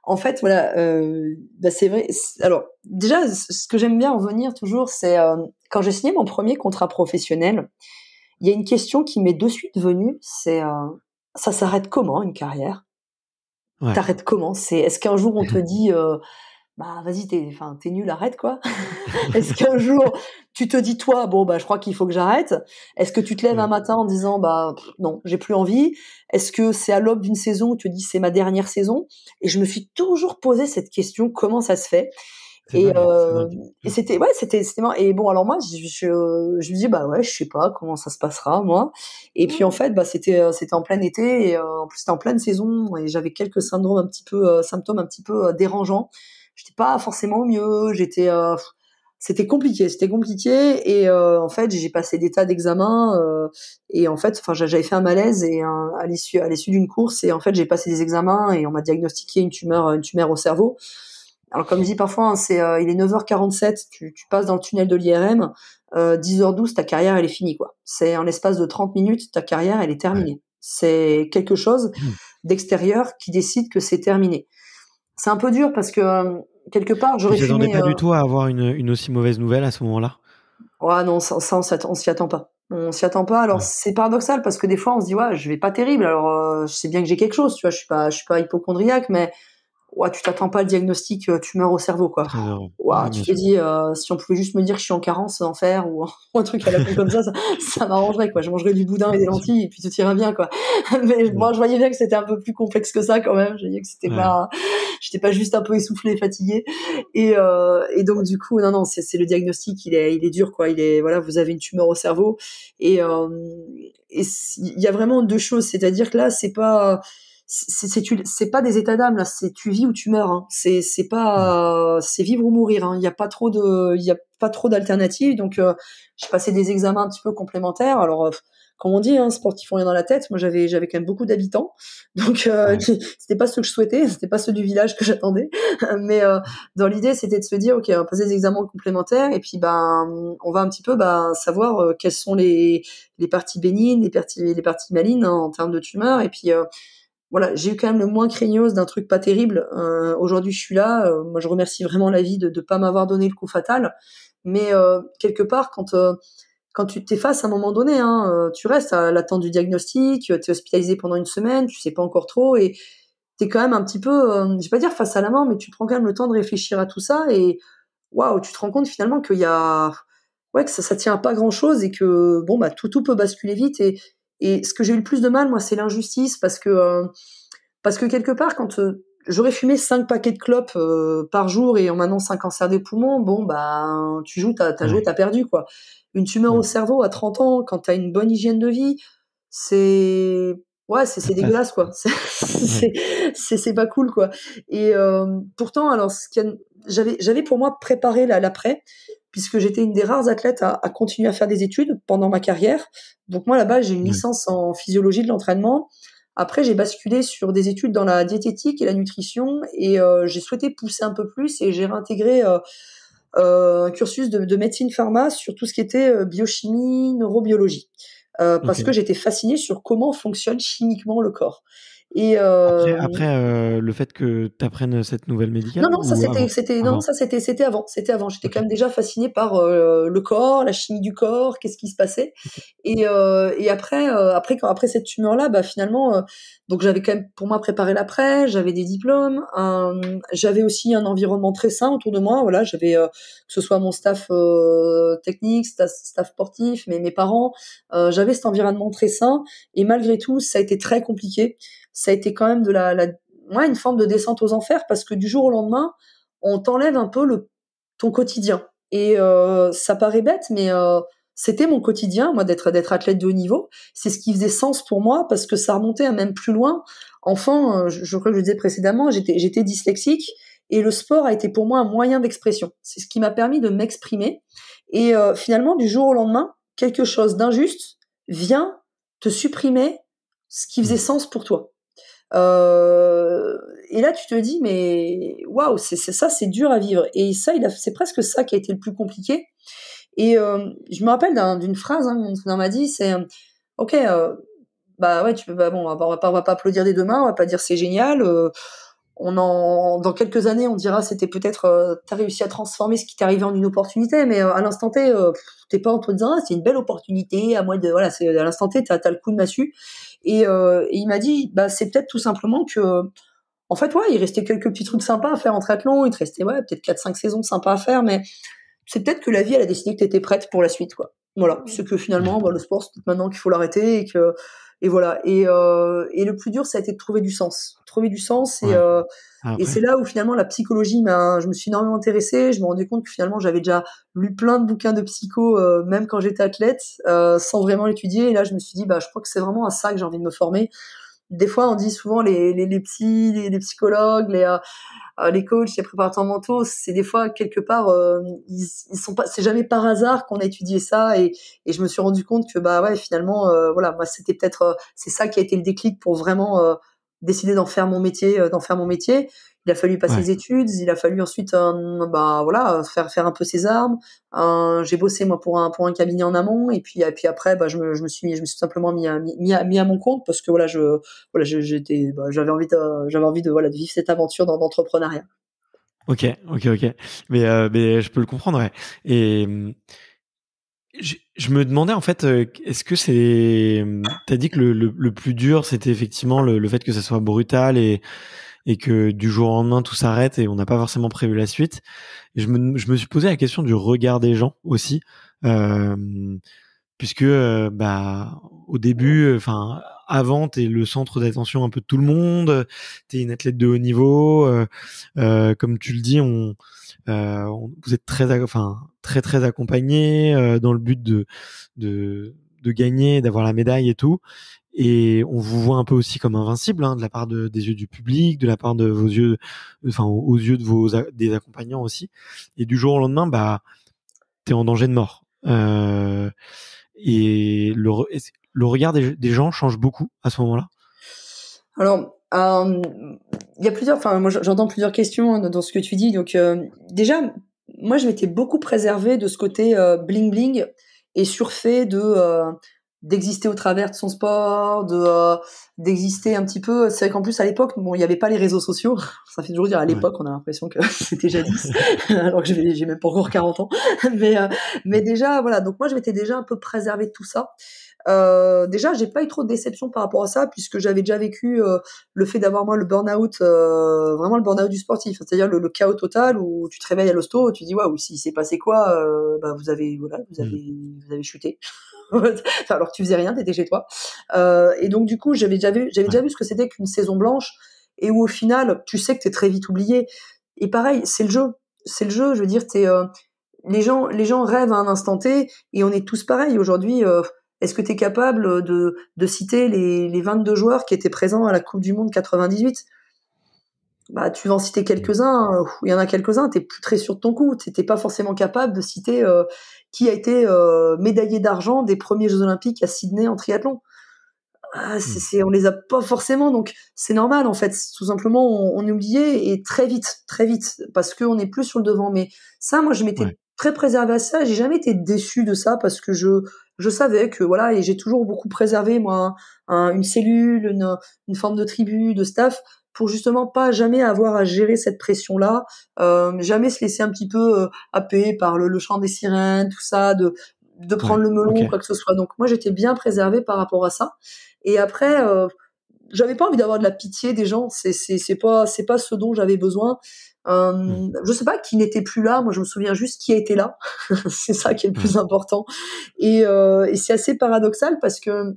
en fait, voilà, bah, c'est vrai. Alors, déjà, ce que j'aime bien revenir toujours, c'est quand j'ai signé mon premier contrat professionnel, il y a une question qui m'est de suite venue, c'est ça s'arrête comment une carrière? Ouais. T'arrêtes comment? C'est est-ce qu'un jour on te dit bah vas-y, t'es nul, arrête quoi? Est-ce qu'un jour, tu te dis toi: «Bon, bah, je crois qu'il faut que j'arrête»? Est-ce que tu te lèves un Ouais. matin en disant: «Bah, non, j'ai plus envie»? Est-ce que c'est à l'aube d'une saison où tu te dis: «C'est ma dernière saison»? Et je me suis toujours posé cette question: «Comment ça se fait?» C'est Et dingue, c'est dingue. et c'était ouais, c'était marrant et bon, alors moi, je me dis: «Bah, ouais, je sais pas comment ça se passera, moi». Et puis, en fait, bah, c'était en plein été et en plus, c'était en pleine saison et j'avais quelques symptômes un petit peu, dérangeants. J'étais pas forcément au mieux, c'était compliqué et en fait, j'ai passé des tas d'examens, et en fait, enfin, j'avais fait un malaise et à l'issue d'une course et en fait, j'ai passé des examens et on m'a diagnostiqué une tumeur au cerveau. Alors comme je dis parfois, hein, il est 9h47, tu passes dans le tunnel de l'IRM, 10h12, ta carrière elle est finie quoi. C'est en l'espace de 30 minutes, ta carrière elle est Ouais. terminée. C'est quelque chose d'extérieur qui décide que c'est terminé. C'est un peu dur parce que quelque part Tu j'aurais t'attendais fumé. pas du tout à avoir une aussi mauvaise nouvelle à ce moment-là? Ouais non, on s'y attend pas. On s'y attend pas. Alors Ouais. c'est paradoxal parce que des fois on se dit ouais je vais pas terrible. Alors je sais bien que j'ai quelque chose, tu vois, je suis pas hypochondriaque, mais ouais, tu t'attends pas le diagnostic tumeur au cerveau, quoi. Très heureux. Ouah, Ouais, tu bien te sûr. dis, si on pouvait juste me dire que je suis en carence en fer ou un truc à la con comme ça m'arrangerait, quoi. Je mangerais du boudin et des Bien sûr. lentilles et puis tout ira bien, quoi. Mais Ouais. moi, je voyais bien que c'était un peu plus complexe que ça quand même. Je voyais que Ouais. j'étais pas juste un peu essoufflée, fatiguée. Et donc du coup, non, non, c'est le diagnostic, il est dur, quoi. Voilà, vous avez une tumeur au cerveau et il y a vraiment deux choses, c'est-à-dire que là, c'est pas des états d'âme là, c'est tu vis ou tu meurs, hein. C'est Ouais. pas c'est vivre ou mourir, hein. Il y a pas trop d'alternatives. Donc j'ai passé des examens un petit peu complémentaires. Alors comme on dit, hein, sportif ont rien dans la tête. Moi j'avais quand même beaucoup d'habitants, donc Ouais. c'était pas ce que je souhaitais, c'était pas ceux du village que j'attendais. Mais dans l'idée c'était de se dire ok, on va passer des examens complémentaires et puis ben on va un petit peu savoir quelles sont les parties bénignes, les parties malignes, hein, en termes de tumeurs. Et puis voilà, j'ai eu quand même le moins craignos d'un truc pas terrible. Aujourd'hui, je suis là. Moi, je remercie vraiment la vie de pas m'avoir donné le coup fatal. Mais quelque part, quand tu t'es face à un moment donné, hein, tu restes à l'attente du diagnostic. Tu es hospitalisé pendant une semaine, tu sais pas encore trop, et t'es quand même un petit peu, je vais pas dire face à la mort, mais tu prends quand même le temps de réfléchir à tout ça. Et waouh, tu te rends compte finalement qu'il y a, ouais, que ça tient à pas grand chose et que bon bah tout peut basculer vite. Et ce que j'ai eu le plus de mal, moi, c'est l'injustice parce que quelque part, quand j'aurais fumé 5 paquets de clopes par jour et en m'annonce un cancer des poumons, bon bah tu joues, t'as joué, Ouais. t'as perdu quoi. Une tumeur au Ouais. cerveau à 30 ans, quand t'as une bonne hygiène de vie, c'est ouais, c'est Ah, dégueulasse quoi. ouais. C'est pas cool quoi. Et pourtant, alors j'avais pour moi préparé l'après, puisque j'étais une des rares athlètes à continuer à faire des études pendant ma carrière. Donc moi là-bas, j'ai une Ouais. licence en physiologie de l'entraînement. Après, j'ai basculé sur des études dans la diététique et la nutrition et j'ai souhaité pousser un peu plus et j'ai réintégré un cursus de médecine pharma sur tout ce qui était biochimie, neurobiologie, Ok. parce que j'étais fascinée sur comment fonctionne chimiquement le corps. Et Après le fait que tu apprennes cette nouvelle non, médicale non, ça ou avant? non, non, Avant. ça c'était avant. C'était avant. J'étais Ok. quand même déjà fascinée par le corps, la chimie du corps, qu'est-ce qui se passait. Ok. Et après cette tumeur-là, bah finalement, donc j'avais quand même pour moi préparé l'après, j'avais des diplômes, j'avais aussi un environnement très sain autour de moi. Voilà, j'avais que ce soit mon staff technique, staff sportif, mes parents, j'avais cet environnement très sain. Et malgré tout, ça a été très compliqué. Ça a été quand même une forme de descente aux enfers parce que du jour au lendemain, on t'enlève un peu ton quotidien. Et ça paraît bête, mais c'était mon quotidien, moi, d'être athlète de haut niveau. C'est ce qui faisait sens pour moi parce que ça remontait à même plus loin. Enfant, je crois que je le disais précédemment, j'étais dyslexique et le sport a été pour moi un moyen d'expression. C'est ce qui m'a permis de m'exprimer. Et finalement, du jour au lendemain, quelque chose d'injuste vient te supprimer ce qui faisait sens pour toi. Et là, tu te dis, mais waouh, c'est ça, c'est dur à vivre. Et ça, c'est presque ça qui a été le plus compliqué. Et je me rappelle d'une phrase, mon entraîneur m'a dit, c'est, ok, bah ouais, bon, on va pas applaudir des deux mains, on va pas dire c'est génial. Dans quelques années, on dira c'était peut-être t'as réussi à transformer ce qui t'est arrivé en une opportunité, mais à l'instant T, t'es pas en train de dire c'est une belle opportunité, à moi de voilà, c'est à l'instant T, t'as le coup de massue. Et il m'a dit bah c'est peut-être tout simplement que en fait ouais, il restait quelques petits trucs sympas à faire en triathlon, il te restait ouais peut-être 4-5 saisons sympas à faire, mais c'est peut-être que la vie elle a décidé que t'étais prête pour la suite quoi. Voilà, c'est que finalement bah, le sport c'est maintenant qu'il faut l'arrêter et voilà. Et le plus dur, ça a été de trouver du sens. Et c'est là où finalement la psychologie je me suis énormément intéressée. Je me rendais compte que finalement j'avais déjà lu plein de bouquins de psycho, même quand j'étais athlète, sans vraiment l'étudier. Et là, je me suis dit, bah, je crois que c'est vraiment à ça que j'ai envie de me former. Des fois, on dit souvent les psys, les psychologues, les coachs, les préparateurs mentaux, c'est des fois quelque part, ils sont pas, c'est jamais par hasard qu'on a étudié ça et je me suis rendu compte que bah ouais finalement voilà moi c'était peut-être c'est ça qui a été le déclic pour vraiment décider d'en faire mon métier, Il a fallu passer les études, il a fallu ensuite bah voilà faire un peu ses armes. J'ai bossé moi pour un cabinet en amont et puis après bah je me suis simplement mis à mon compte parce que voilà j'avais envie de voilà de vivre cette aventure d'entrepreneuriat. Ok. Mais je peux le comprendre, ouais. Et je me demandais en fait, est-ce que t'as dit que le plus dur, c'était effectivement le fait que ça soit brutal et que du jour au lendemain tout s'arrête et on n'a pas forcément prévu la suite. Et je me suis posé la question du regard des gens aussi, puisque bah au début, enfin avant, t'es le centre d'attention un peu de tout le monde, t'es une athlète de haut niveau, comme tu le dis, vous êtes très accompagné dans le but de gagner, d'avoir la médaille et tout. Et on vous voit un peu aussi comme invincible de la part des yeux du public, de la part de vos yeux, enfin aux yeux de des accompagnants aussi. Et du jour au lendemain, bah t'es en danger de mort. Et le regard des gens change beaucoup à ce moment-là. Alors, il y a moi j'entends plusieurs questions dans ce que tu dis. Donc déjà, moi je m'étais beaucoup préservée de ce côté bling bling et surfait d'exister au travers de son sport, d'exister un petit peu. C'est vrai qu'en plus à l'époque, bon, il n'y avait pas les réseaux sociaux. Ça fait toujours dire à l'époque, on a l'impression que c'était jadis, alors que j'ai même pas encore 40 ans. Mais déjà, voilà. Donc moi, je m'étais déjà un peu préservée de tout ça. Déjà, j'ai pas eu trop de déception par rapport à ça, puisque j'avais déjà vécu le fait d'avoir moi le burn-out, vraiment le burn-out du sportif, c'est-à-dire le chaos total où tu te réveilles à l'hosto, tu dis waouh, s'il s'est passé quoi, bah vous avez chuté. Alors que tu faisais rien, t'étais chez toi. Et donc du coup, j'avais déjà vu ce que c'était qu'une saison blanche et où au final, tu sais que t'es très vite oublié. Et pareil, c'est le jeu. Je veux dire, les gens rêvent à un instant T et on est tous pareils aujourd'hui. Est-ce que tu es capable de citer les 22 joueurs qui étaient présents à la Coupe du Monde 98? Bah, tu vas en citer quelques-uns. Il y en a quelques-uns, t'es plus très sûr de ton coup. T'es pas forcément capable de citer qui a été médaillé d'argent des premiers Jeux Olympiques à Sydney en triathlon. On les a pas forcément, donc c'est normal en fait. Tout simplement, on est oublié et très vite, parce qu'on est plus sur le devant. Mais ça, moi, je m'étais très préservée à ça. J'ai jamais été déçue de ça parce que je savais que voilà, et j'ai toujours beaucoup préservé moi une cellule, une forme de tribu, de staff pour justement pas jamais avoir à gérer cette pression-là, jamais se laisser un petit peu happer par le chant des sirènes, tout ça, de prendre le melon, quoi que ce soit. Donc moi, j'étais bien préservée par rapport à ça. Et après, j'avais pas envie d'avoir de la pitié des gens. C'est pas ce dont j'avais besoin. Je sais pas qui n'était plus là. Moi, je me souviens juste qui était là. C'est ça qui est le plus important. Et c'est assez paradoxal parce que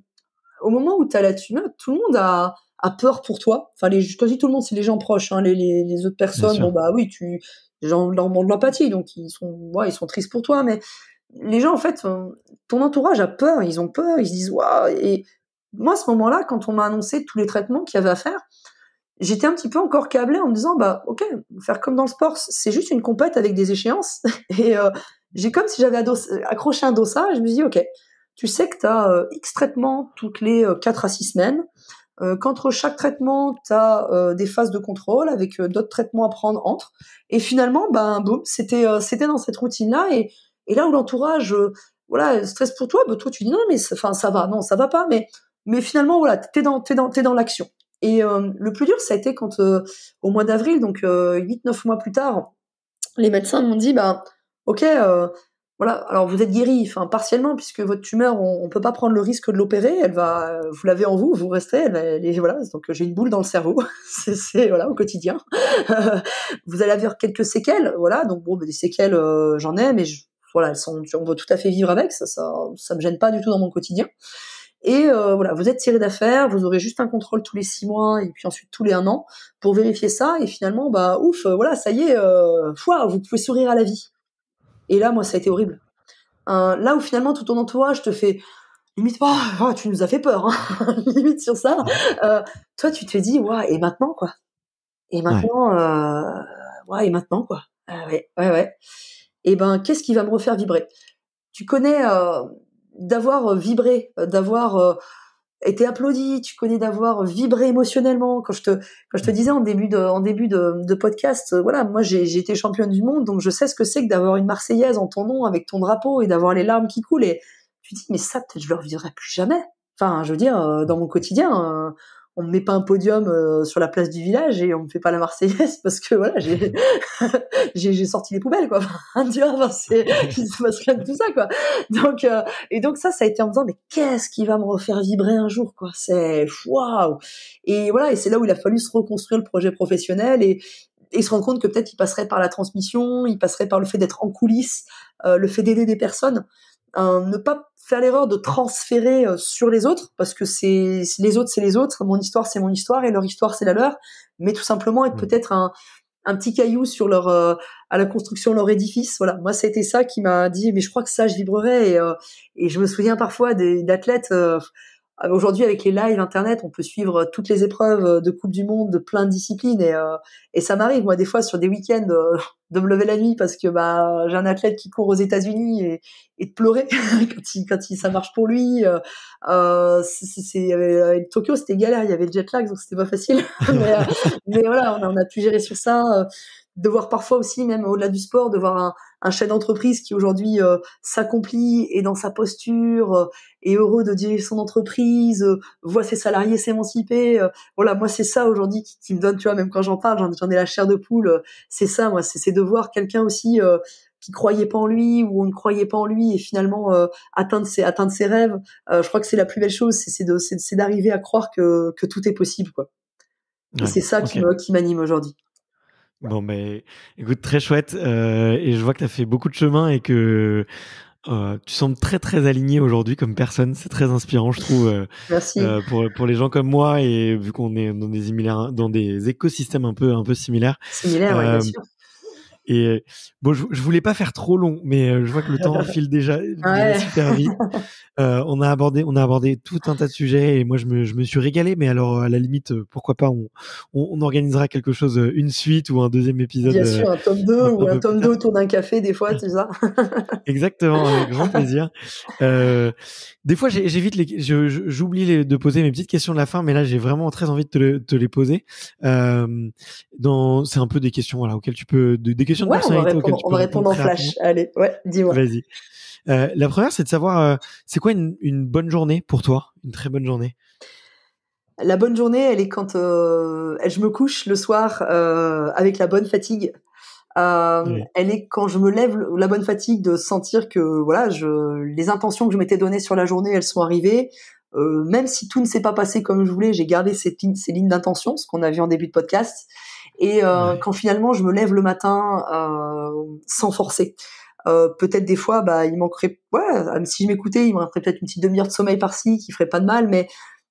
au moment où t'as la thune, tout le monde a a peur pour toi. Enfin, quand je dis tout le monde, c'est les gens proches, hein, les autres personnes. Bon, bah oui, les gens leur montrent de l'empathie, donc ils sont tristes pour toi, mais les gens, en fait, ton entourage a peur, ils ont peur, ils se disent, waouh. Et moi, à ce moment-là, quand on m'a annoncé tous les traitements qu'il y avait à faire, j'étais un petit peu encore câblée en me disant, bah, ok, faire comme dans le sport, c'est juste une compète avec des échéances. Et j'ai comme si j'avais accroché un dossard et je me dis, ok, tu sais que tu as X traitements toutes les 4 à 6 semaines, qu'entre chaque traitement, tu as des phases de contrôle avec d'autres traitements à prendre entre. Et finalement, ben, boum, c'était dans cette routine-là. Et là où l'entourage, voilà, stresse pour toi, bah, toi, tu dis non, mais enfin, ça va, non, ça va pas, mais finalement, voilà, t'es dans l'action. Et le plus dur, ça a été quand, au mois d'avril, donc 8-9 mois plus tard, les médecins m'ont dit, bah, ok, voilà, alors vous êtes guéri, enfin partiellement, puisque votre tumeur, on peut pas prendre le risque de l'opérer, vous l'avez en vous, vous resterez, voilà, donc j'ai une boule dans le cerveau, c'est voilà, au quotidien. Vous allez avoir quelques séquelles, voilà, donc bon, des séquelles, j'en ai, mais voilà, on peut tout à fait vivre avec, ça me gêne pas du tout dans mon quotidien. Et voilà, vous êtes tiré d'affaire, vous aurez juste un contrôle tous les 6 mois et puis ensuite tous les 1 an pour vérifier ça. Et finalement, bah ouf, voilà, ça y est, vous pouvez sourire à la vie. Et là, moi, ça a été horrible. Là où finalement tout ton entourage te fait limite, tu nous as fait peur, hein, limite sur ça. Toi, tu te dis, et maintenant quoi. Et maintenant, et maintenant quoi. Ouais. Et ben, qu'est-ce qui va me refaire vibrer? Tu connais d'avoir vibré, d'avoir été applaudi, tu connais d'avoir vibré émotionnellement. Quand je te disais en début de podcast, voilà, moi j'ai été championne du monde, donc je sais ce que c'est que d'avoir une Marseillaise en ton nom avec ton drapeau et d'avoir les larmes qui coulent. Et tu te dis, mais ça, peut-être je le revivrai plus jamais. Enfin, je veux dire, dans mon quotidien, on me met pas un podium sur la place du village et on me fait pas la Marseillaise parce que voilà, j'ai sorti les poubelles, quoi. Enfin, tu vois, il se passe rien de tout ça, quoi. Donc et donc ça a été en me disant, mais qu'est-ce qui va me refaire vibrer un jour, quoi. C'est waouh. Et voilà, et c'est là où il a fallu se reconstruire le projet professionnel et se rendre compte que peut-être il passerait par la transmission, il passerait par le fait d'être en coulisses, le fait d'aider des personnes, ne pas faire l'erreur de transférer sur les autres, parce que les autres, c'est les autres, mon histoire, c'est mon histoire, et leur histoire, c'est la leur, mais tout simplement être peut-être un petit caillou sur à la construction de leur édifice. Voilà, moi, c'était ça qui m'a dit, mais je crois que ça, je vibrerais. Et je me souviens parfois d'athlètes. Aujourd'hui, avec les lives internet, on peut suivre toutes les épreuves de Coupe du Monde de plein de disciplines. Et ça m'arrive, moi, des fois, sur des week-ends, de me lever la nuit parce que j'ai un athlète qui court aux États-Unis et de pleurer quand ça marche pour lui. Tokyo, c'était galère, il y avait le jet lag, donc c'était pas facile. mais voilà, on a pu gérer sur ça. De voir parfois aussi, même au-delà du sport, de voir un chef d'entreprise qui aujourd'hui s'accomplit et dans sa posture est heureux de diriger son entreprise, voit ses salariés s'émanciper. Voilà, moi c'est ça aujourd'hui qui me donne, tu vois, même quand j'en parle, j'en ai la chair de poule. C'est ça, moi, c'est de voir quelqu'un aussi qui croyait pas en lui ou on ne croyait pas en lui et finalement atteindre ses rêves. Je crois que c'est la plus belle chose, c'est d'arriver à croire que tout est possible, quoi. Et c'est ça qui m'anime aujourd'hui. Bon, mais écoute, très chouette. Et je vois que tu as fait beaucoup de chemin et que tu sembles très, très aligné aujourd'hui comme personne. C'est très inspirant, je trouve. Merci. Pour les gens comme moi et vu qu'on est dans des écosystèmes un peu similaires. Similaires, oui, bien sûr. Et bon, je voulais pas faire trop long, mais je vois que le temps file déjà super vite. On a abordé tout un tas de sujets et moi je me suis régalé. Mais alors à la limite, pourquoi pas on organisera quelque chose, une suite ou un deuxième épisode. Bien sûr, un tome 2 ou un tome 2 autour d'un café des fois, c'est ça. Exactement, avec grand plaisir. Des fois j'oublie de poser mes petites questions de la fin, mais là j'ai vraiment très envie de te les poser. C'est un peu des questions auxquelles tu peux des questions de personnalité auxquelles tu peux on va répondre en flash. Rapidement. Allez, dis-moi. Vas-y. La première, c'est de savoir, c'est quoi une bonne journée pour toi, une très bonne journée? La bonne journée, elle est quand je me couche le soir avec la bonne fatigue. Elle est quand je me lève, la bonne fatigue de sentir que voilà, les intentions que je m'étais données sur la journée, elles sont arrivées. Même si tout ne s'est pas passé comme je voulais, j'ai gardé ces lignes d'intention, ce qu'on a vu en début de podcast. Et quand finalement je me lève le matin sans forcer. Peut-être des fois, il manquerait, si je m'écoutais, il me resterait peut-être une petite demi-heure de sommeil par-ci qui ferait pas de mal, mais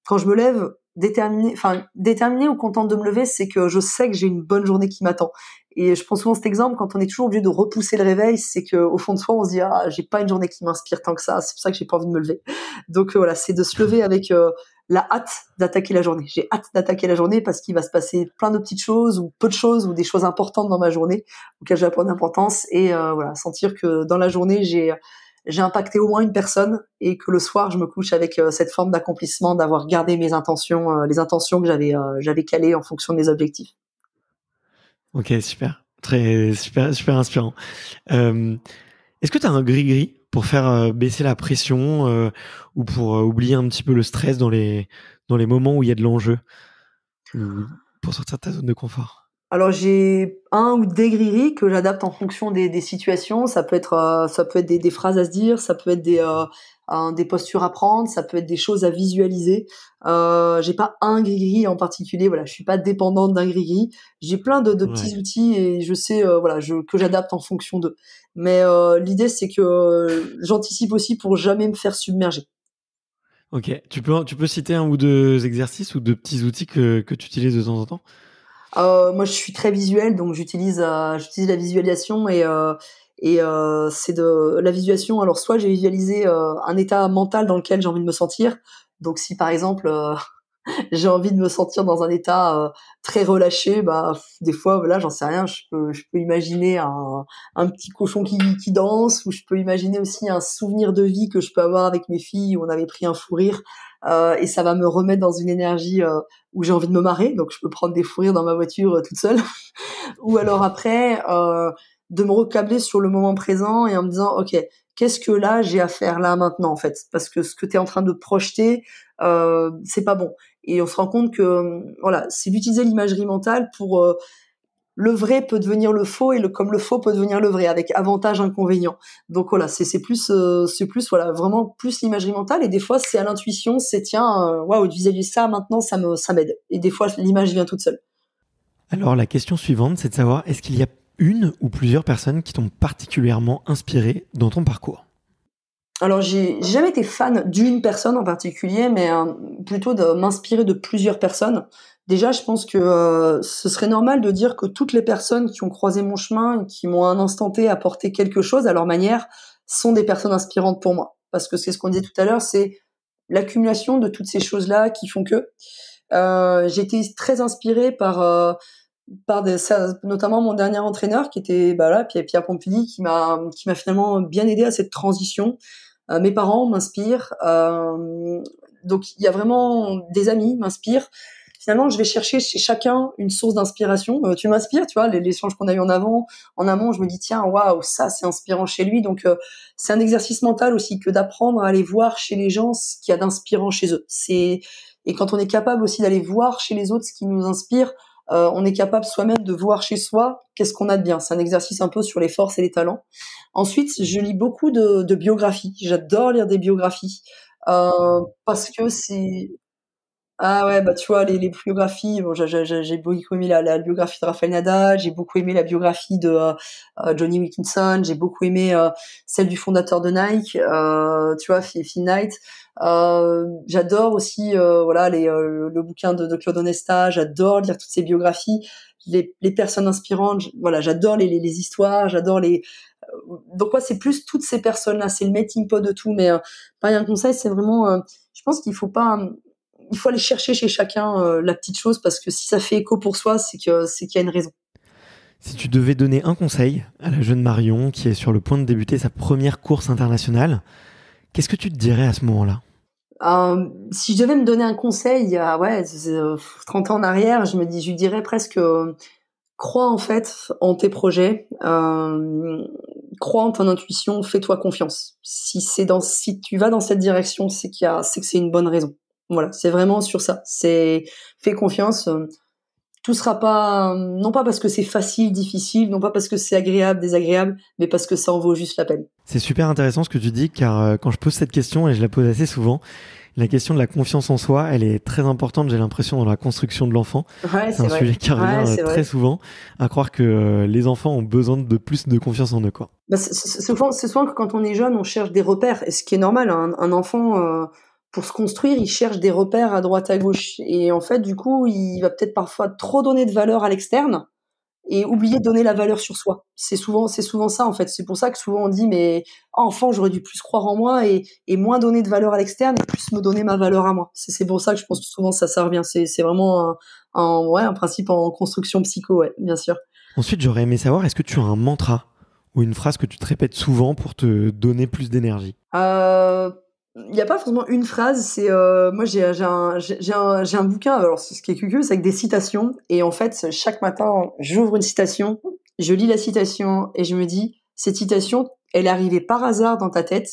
quand je me lève, déterminée ou contente de me lever, c'est que je sais que j'ai une bonne journée qui m'attend. Et je prends souvent cet exemple, quand on est toujours obligé de repousser le réveil, c'est que au fond de soi, on se dit ah, j'ai pas une journée qui m'inspire tant que ça, c'est pour ça que j'ai pas envie de me lever. Donc voilà, c'est de se lever avec la hâte d'attaquer la journée. J'ai hâte d'attaquer la journée parce qu'il va se passer plein de petites choses ou peu de choses ou des choses importantes dans ma journée auxquelles je vais prendre d'importance et voilà, sentir que dans la journée, j'ai impacté au moins une personne et que le soir, je me couche avec cette forme d'accomplissement, d'avoir gardé mes intentions, les intentions que j'avais calées en fonction de mes objectifs. Ok, super. Très, super inspirant. Est-ce que tu as un gris-gris pour faire baisser la pression ou pour oublier un petit peu le stress dans les moments où il y a de l'enjeu ou pour sortir de ta zone de confort? Alors j'ai un ou des grilleries que j'adapte en fonction des situations. Ça peut être des phrases à se dire, ça peut être des postures à prendre, ça peut être des choses à visualiser. J'ai pas un grille en particulier. Voilà, je suis pas dépendante d'un grille. J'ai plein de Ouais. petits outils et je sais que j'adapte en fonction d'eux. Mais l'idée c'est que j'anticipe aussi pour jamais me faire submerger. Ok. Tu peux citer un ou deux exercices ou deux petits outils que tu utilises de temps en temps? Moi, je suis très visuelle, donc j'utilise la visualisation et c'est de la visualisation. Alors, soit j'ai visualisé un état mental dans lequel j'ai envie de me sentir. Donc, si par exemple j'ai envie de me sentir dans un état très relâché, bah des fois, voilà, j'en sais rien. Je peux imaginer un petit cochon qui danse, ou je peux imaginer aussi un souvenir de vie que je peux avoir avec mes filles où on avait pris un fou rire. Et ça va me remettre dans une énergie où j'ai envie de me marrer, donc je peux prendre des fous rires dans ma voiture toute seule. Ou alors après, de me recabler sur le moment présent et en me disant, ok, qu'est-ce que là j'ai à faire là maintenant en fait, parce que ce que tu es en train de projeter, c'est pas bon. Et on se rend compte que voilà, c'est d'utiliser l'imagerie mentale pour le vrai peut devenir le faux et comme le faux peut devenir le vrai avec avantage inconvénient. Donc voilà, c'est plus voilà, vraiment plus l'imagerie mentale et des fois c'est à l'intuition, c'est tiens waouh, visualiser ça maintenant ça m'aide. Et des fois l'image vient toute seule. Alors, la question suivante, c'est de savoir, est-ce qu'il y a une ou plusieurs personnes qui t'ont particulièrement inspiré dans ton parcours? Alors j'ai jamais été fan d'une personne en particulier, mais plutôt de m'inspirer de plusieurs personnes. Déjà, je pense que ce serait normal de dire que toutes les personnes qui ont croisé mon chemin et qui m'ont à un instant T apporté quelque chose à leur manière sont des personnes inspirantes pour moi. Parce que c'est ce qu'on disait tout à l'heure, c'est l'accumulation de toutes ces choses-là qui font que j'ai été très inspirée notamment mon dernier entraîneur qui était là, Pierre Pompili, qui m'a finalement bien aidé à cette transition. Mes parents m'inspirent, donc il y a vraiment des amis m'inspirent. Finalement, je vais chercher chez chacun une source d'inspiration. Tu m'inspires, tu vois, l'échange qu'on a eu en amont, je me dis tiens, waouh, ça c'est inspirant chez lui. Donc c'est un exercice mental aussi que d'apprendre à aller voir chez les gens ce qu'il y a d'inspirant chez eux. Et quand on est capable aussi d'aller voir chez les autres ce qui nous inspire, on est capable soi-même de voir chez soi qu'est-ce qu'on a de bien. C'est un exercice un peu sur les forces et les talents. Ensuite, je lis beaucoup de biographies. J'adore lire des biographies parce que c'est ah ouais, bah tu vois les biographies. Bon, j'ai beaucoup aimé la biographie de Rafael Nadal. J'ai beaucoup aimé la biographie de Johnny Wilkinson. J'ai beaucoup aimé celle du fondateur de Nike. Tu vois, Phil Knight. J'adore aussi le bouquin de Claude Onesta. J'adore lire toutes ces biographies. Les personnes inspirantes. Voilà, j'adore les histoires. J'adore les donc moi c'est plus toutes ces personnes-là, c'est le melting pot de tout. Mais pareil, un conseil, c'est vraiment, je pense qu'il faut pas, il faut aller chercher chez chacun la petite chose parce que si ça fait écho pour soi, c'est qu'il y a une raison. Si tu devais donner un conseil à la jeune Marion qui est sur le point de débuter sa première course internationale, qu'est-ce que tu te dirais à ce moment-là? Si je devais me donner un conseil, il y a 30 ans en arrière, je lui dirais presque crois en fait en tes projets, crois en ton intuition, fais-toi confiance. Si tu vas dans cette direction, c'est que c'est une bonne raison. Voilà, c'est vraiment sur ça. C'est fais confiance. Tout sera pas non pas parce que c'est facile, difficile, non pas parce que c'est agréable, désagréable, mais parce que ça en vaut juste la peine. C'est super intéressant ce que tu dis car quand je pose cette question, et je la pose assez souvent, la question de la confiance en soi, elle est très importante, j'ai l'impression, dans la construction de l'enfant. Ouais, C'est c'est un vrai. sujet qui Ouais, revient c'est très vrai. souvent, à croire que les enfants ont besoin de plus de confiance en eux, quoi. Bah, c'est souvent que quand on est jeune, on cherche des repères, et ce qui est normal, hein. Un enfant, pour se construire, il cherche des repères à droite à gauche. Et en fait, du coup, il va peut-être parfois trop donner de valeur à l'externe et oublier de donner la valeur sur soi. C'est souvent ça, en fait. C'est pour ça que souvent on dit, mais enfant, j'aurais dû plus croire en moi et moins donner de valeur à l'externe et plus me donner ma valeur à moi. C'est pour ça que je pense que souvent ça revient. C'est vraiment un principe en construction psycho, ouais, bien sûr. Ensuite, j'aurais aimé savoir, est-ce que tu as un mantra ou une phrase que tu te répètes souvent pour te donner plus d'énergie? Il n'y a pas forcément une phrase, c'est moi j'ai un bouquin, alors ce qui est curieux, c'est avec des citations, et en fait chaque matin j'ouvre une citation, je lis la citation et je me dis cette citation elle est arrivée par hasard dans ta tête,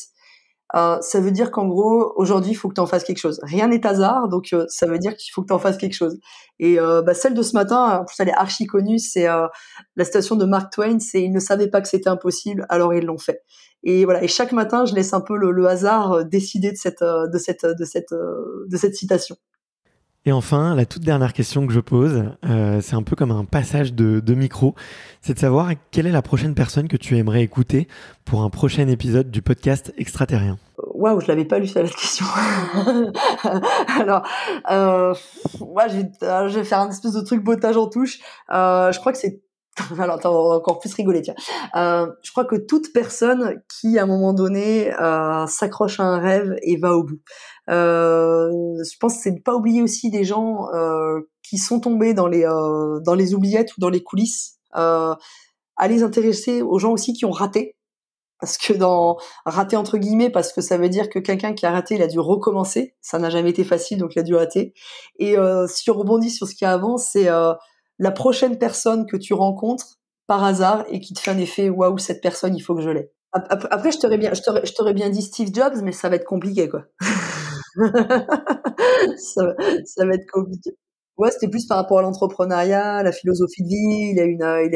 ça veut dire qu'en gros aujourd'hui il faut que tu en fasses quelque chose, rien n'est hasard, donc ça veut dire qu'il faut que tu en fasses quelque chose. Et celle de ce matin, en plus elle est archi connue, c'est la citation de Mark Twain, c'est ils ne savaient pas que c'était impossible alors ils l'ont fait. Et voilà, et chaque matin, je laisse un peu le hasard décider de cette citation. Et enfin, la toute dernière question que je pose, c'est un peu comme un passage de micro, c'est de savoir quelle est la prochaine personne que tu aimerais écouter pour un prochain épisode du podcast Extraterrien. Waouh, je l'avais pas lu, ça, la question. Alors, je vais faire un espèce de truc bottage en touche. Je crois que c'est alors, attends, on va encore plus rigoler, tiens. Je crois que toute personne qui, à un moment donné, s'accroche à un rêve et va au bout. Je pense que c'est de pas oublier aussi des gens qui sont tombés dans les oubliettes ou dans les coulisses. À les intéresser aux gens aussi qui ont raté. Parce que rater entre guillemets, parce que ça veut dire que quelqu'un qui a raté, il a dû recommencer. Ça n'a jamais été facile, donc il a dû rater. Et si on rebondit sur ce qu'il y a avant, c'est la prochaine personne que tu rencontres par hasard et qui te fait un effet waouh, cette personne il faut que je l'aie. Après je t'aurais bien dit Steve Jobs, mais ça va être compliqué quoi. Ça va être compliqué. Ouais, c'était plus par rapport à l'entrepreneuriat, la philosophie de vie. Il a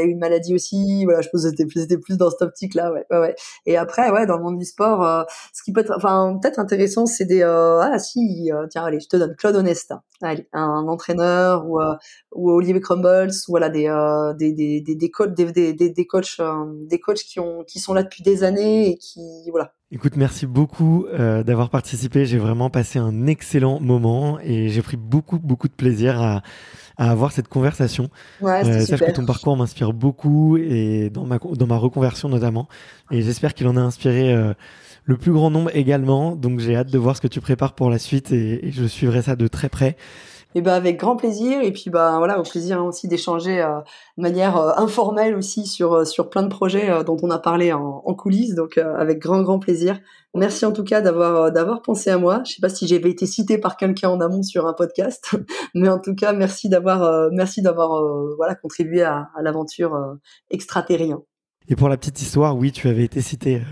eu une maladie aussi. Voilà, je pense que c'était plus dans cette optique-là. Ouais, ouais, ouais. Et après, ouais, dans le monde du sport, ce qui peut être, enfin, peut-être intéressant, c'est tiens, allez, je te donne Claude Onesta. Allez, un entraîneur ou Olivier Crumbles, ou voilà, des coachs, des coachs qui sont là depuis des années et qui, voilà. Écoute, merci beaucoup d'avoir participé. J'ai vraiment passé un excellent moment et j'ai pris beaucoup de plaisir à avoir cette conversation. Ouais, c'était sache super. que ton parcours m'inspire beaucoup et dans ma reconversion notamment. Et j'espère qu'il en a inspiré le plus grand nombre également. Donc j'ai hâte de voir ce que tu prépares pour la suite et je suivrai ça de très près. Et avec grand plaisir, et puis voilà, au plaisir aussi d'échanger de manière informelle aussi sur plein de projets dont on a parlé en coulisses, donc avec grand plaisir. Merci en tout cas d'avoir pensé à moi. Je sais pas si j'avais été citée par quelqu'un en amont sur un podcast, mais en tout cas merci d'avoir voilà, contribué à l'aventure Extraterrien. Et pour la petite histoire, oui, tu avais été cité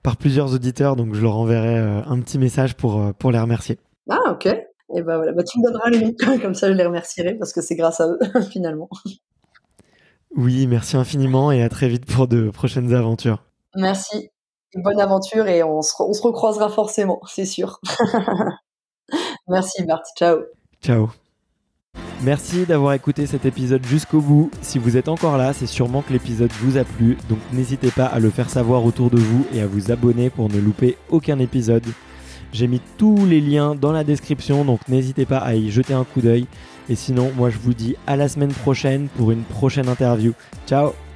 par plusieurs auditeurs, donc je leur enverrai un petit message pour les remercier. Ah ok. Et voilà, tu me donneras les noms, comme ça je les remercierai parce que c'est grâce à eux finalement. Oui, merci infiniment et à très vite pour de prochaines aventures. Merci, et bonne aventure et on se recroisera forcément, c'est sûr. Merci Bart, ciao. Ciao. Merci d'avoir écouté cet épisode jusqu'au bout. Si vous êtes encore là, c'est sûrement que l'épisode vous a plu, donc n'hésitez pas à le faire savoir autour de vous et à vous abonner pour ne louper aucun épisode. J'ai mis tous les liens dans la description, donc n'hésitez pas à y jeter un coup d'œil. Et sinon, moi je vous dis à la semaine prochaine pour une prochaine interview. Ciao!